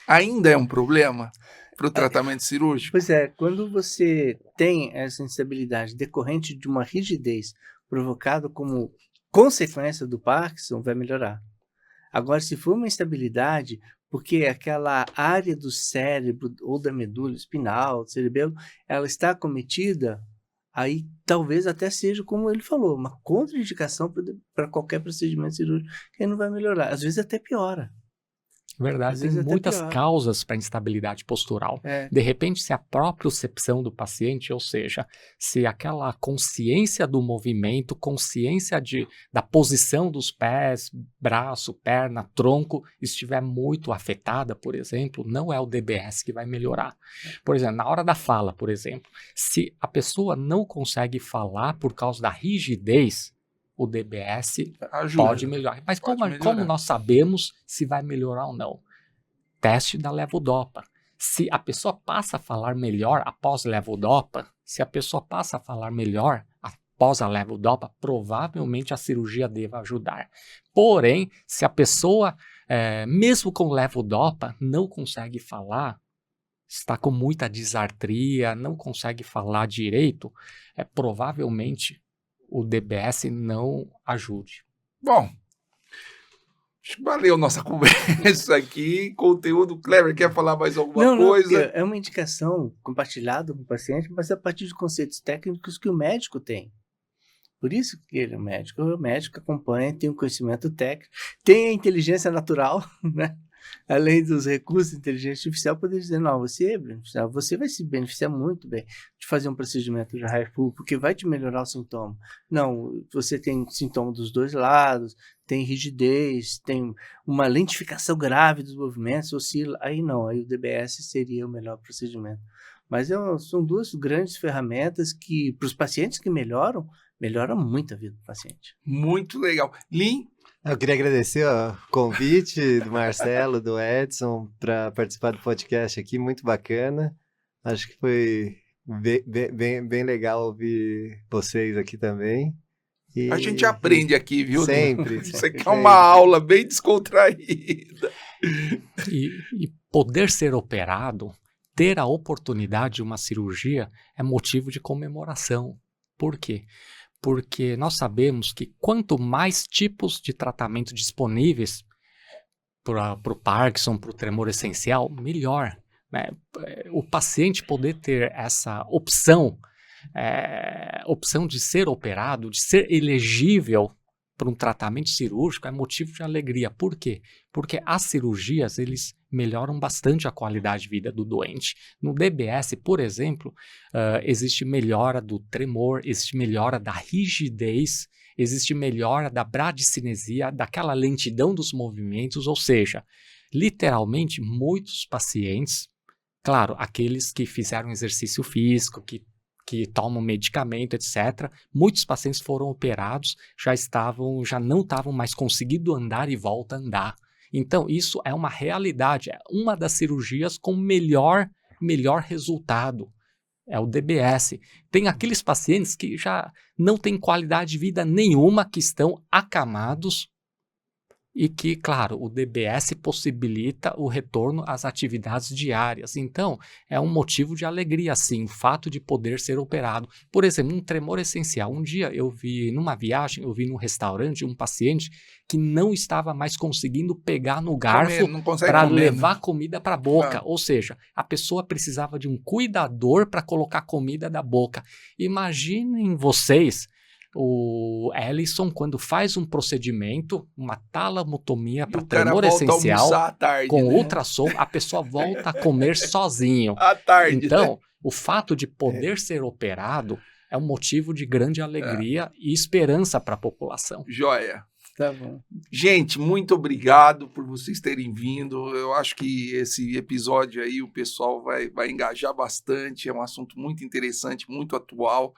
Ainda é um problema para o tratamento cirúrgico? Pois é, quando você tem essa instabilidade decorrente de uma rigidez provocada como consequência do Parkinson, vai melhorar. Agora, se for uma instabilidade, porque aquela área do cérebro ou da medula espinal, cerebelo, ela está acometida, aí talvez até seja, como ele falou, uma contraindicação para qualquer procedimento cirúrgico que não vai melhorar. Às vezes até piora. Verdade, tem muitas causas para instabilidade postural. De repente, se a propriocepção do paciente, ou seja, se aquela consciência do movimento, consciência da posição dos pés, braço, perna, tronco, estiver muito afetada, por exemplo, não é o DBS que vai melhorar. Por exemplo, na hora da fala, por exemplo, se a pessoa não consegue falar por causa da rigidez, o DBS pode melhorar. Mas como nós sabemos se vai melhorar ou não? Teste da levodopa. Se a pessoa passa a falar melhor após a levodopa, provavelmente a cirurgia deva ajudar. Porém, se a pessoa, mesmo com levodopa, não consegue falar, está com muita disartria, não consegue falar direito, provavelmente o DBS não ajude. Bom, valeu nossa conversa aqui, conteúdo. Kleber, quer falar mais alguma coisa? É uma indicação compartilhada com o paciente, mas a partir de conceitos técnicos que o médico tem. Por isso que ele é o médico acompanha, tem o conhecimento técnico, tem a inteligência natural, né? Além dos recursos de inteligência artificial, poder dizer, não, você vai se beneficiar muito bem de fazer um procedimento de HIFU, porque vai te melhorar o sintoma. Não, você tem sintoma dos dois lados, tem rigidez, tem uma lentificação grave dos movimentos, oscila, aí o DBS seria o melhor procedimento. Mas são duas grandes ferramentas que, para os pacientes que melhoram muito a vida do paciente. Muito legal. Lin? Eu queria agradecer o convite do Marcelo, do Edson, para participar do podcast aqui, muito bacana. Acho que foi bem legal ouvir vocês aqui também. A gente aprende aqui, viu? Sempre. Isso aqui é uma aula bem descontraída. E poder ser operado, ter a oportunidade de uma cirurgia é motivo de comemoração. Por quê? Porque nós sabemos que quanto mais tipos de tratamento disponíveis para o Parkinson, para o tremor essencial, melhor, né? O paciente poder ter essa opção de ser operado, de ser elegível para um tratamento cirúrgico é motivo de alegria. Por quê? Porque as cirurgias, eles melhoram bastante a qualidade de vida do doente. No DBS, por exemplo, existe melhora do tremor, existe melhora da rigidez, existe melhora da bradicinesia, daquela lentidão dos movimentos, ou seja, literalmente muitos pacientes, claro, aqueles que fizeram exercício físico, que tomam medicamento, etc. Muitos pacientes foram operados, já não estavam mais conseguindo andar e volta a andar. Então, isso é uma realidade, é uma das cirurgias com melhor resultado. É o DBS. Tem aqueles pacientes que já não têm qualidade de vida nenhuma, que estão acamados, e que, claro, o DBS possibilita o retorno às atividades diárias. Então, é um motivo de alegria, sim, o fato de poder ser operado. Por exemplo, um tremor essencial. Um dia numa viagem, eu vi num restaurante um paciente que não estava mais conseguindo pegar no garfo para levar comida para a boca. Ou seja, a pessoa precisava de um cuidador para colocar comida da boca. Imaginem vocês, o Ellison, quando faz um procedimento, uma talamotomia para tremor essencial, tarde, com ultrassom, a pessoa volta a comer sozinho. À tarde. Então, o fato de poder ser operado é um motivo de grande alegria e esperança para a população. Joia. Tá bom. Gente, muito obrigado por vocês terem vindo. Eu acho que esse episódio aí o pessoal vai engajar bastante. É um assunto muito interessante, muito atual.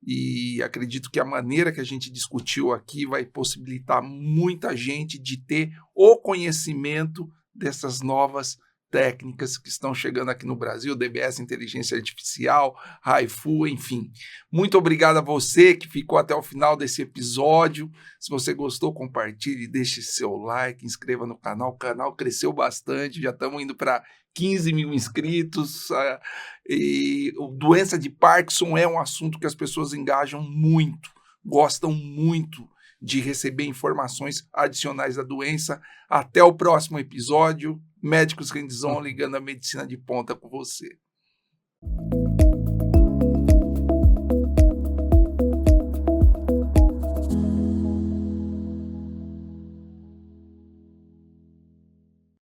E acredito que a maneira que a gente discutiu aqui vai possibilitar muita gente de ter o conhecimento dessas novas técnicas que estão chegando aqui no Brasil, DBS, inteligência artificial, HIFU, enfim. Muito obrigado a você que ficou até o final desse episódio. Se você gostou, compartilhe, deixe seu like, inscreva no canal. O canal cresceu bastante, já estamos indo para 15 mil inscritos. E doença de Parkinson é um assunto que as pessoas engajam muito, gostam muito de receber informações adicionais da doença. Até o próximo episódio. Médicos Hands-on, ligando a medicina de ponta com você.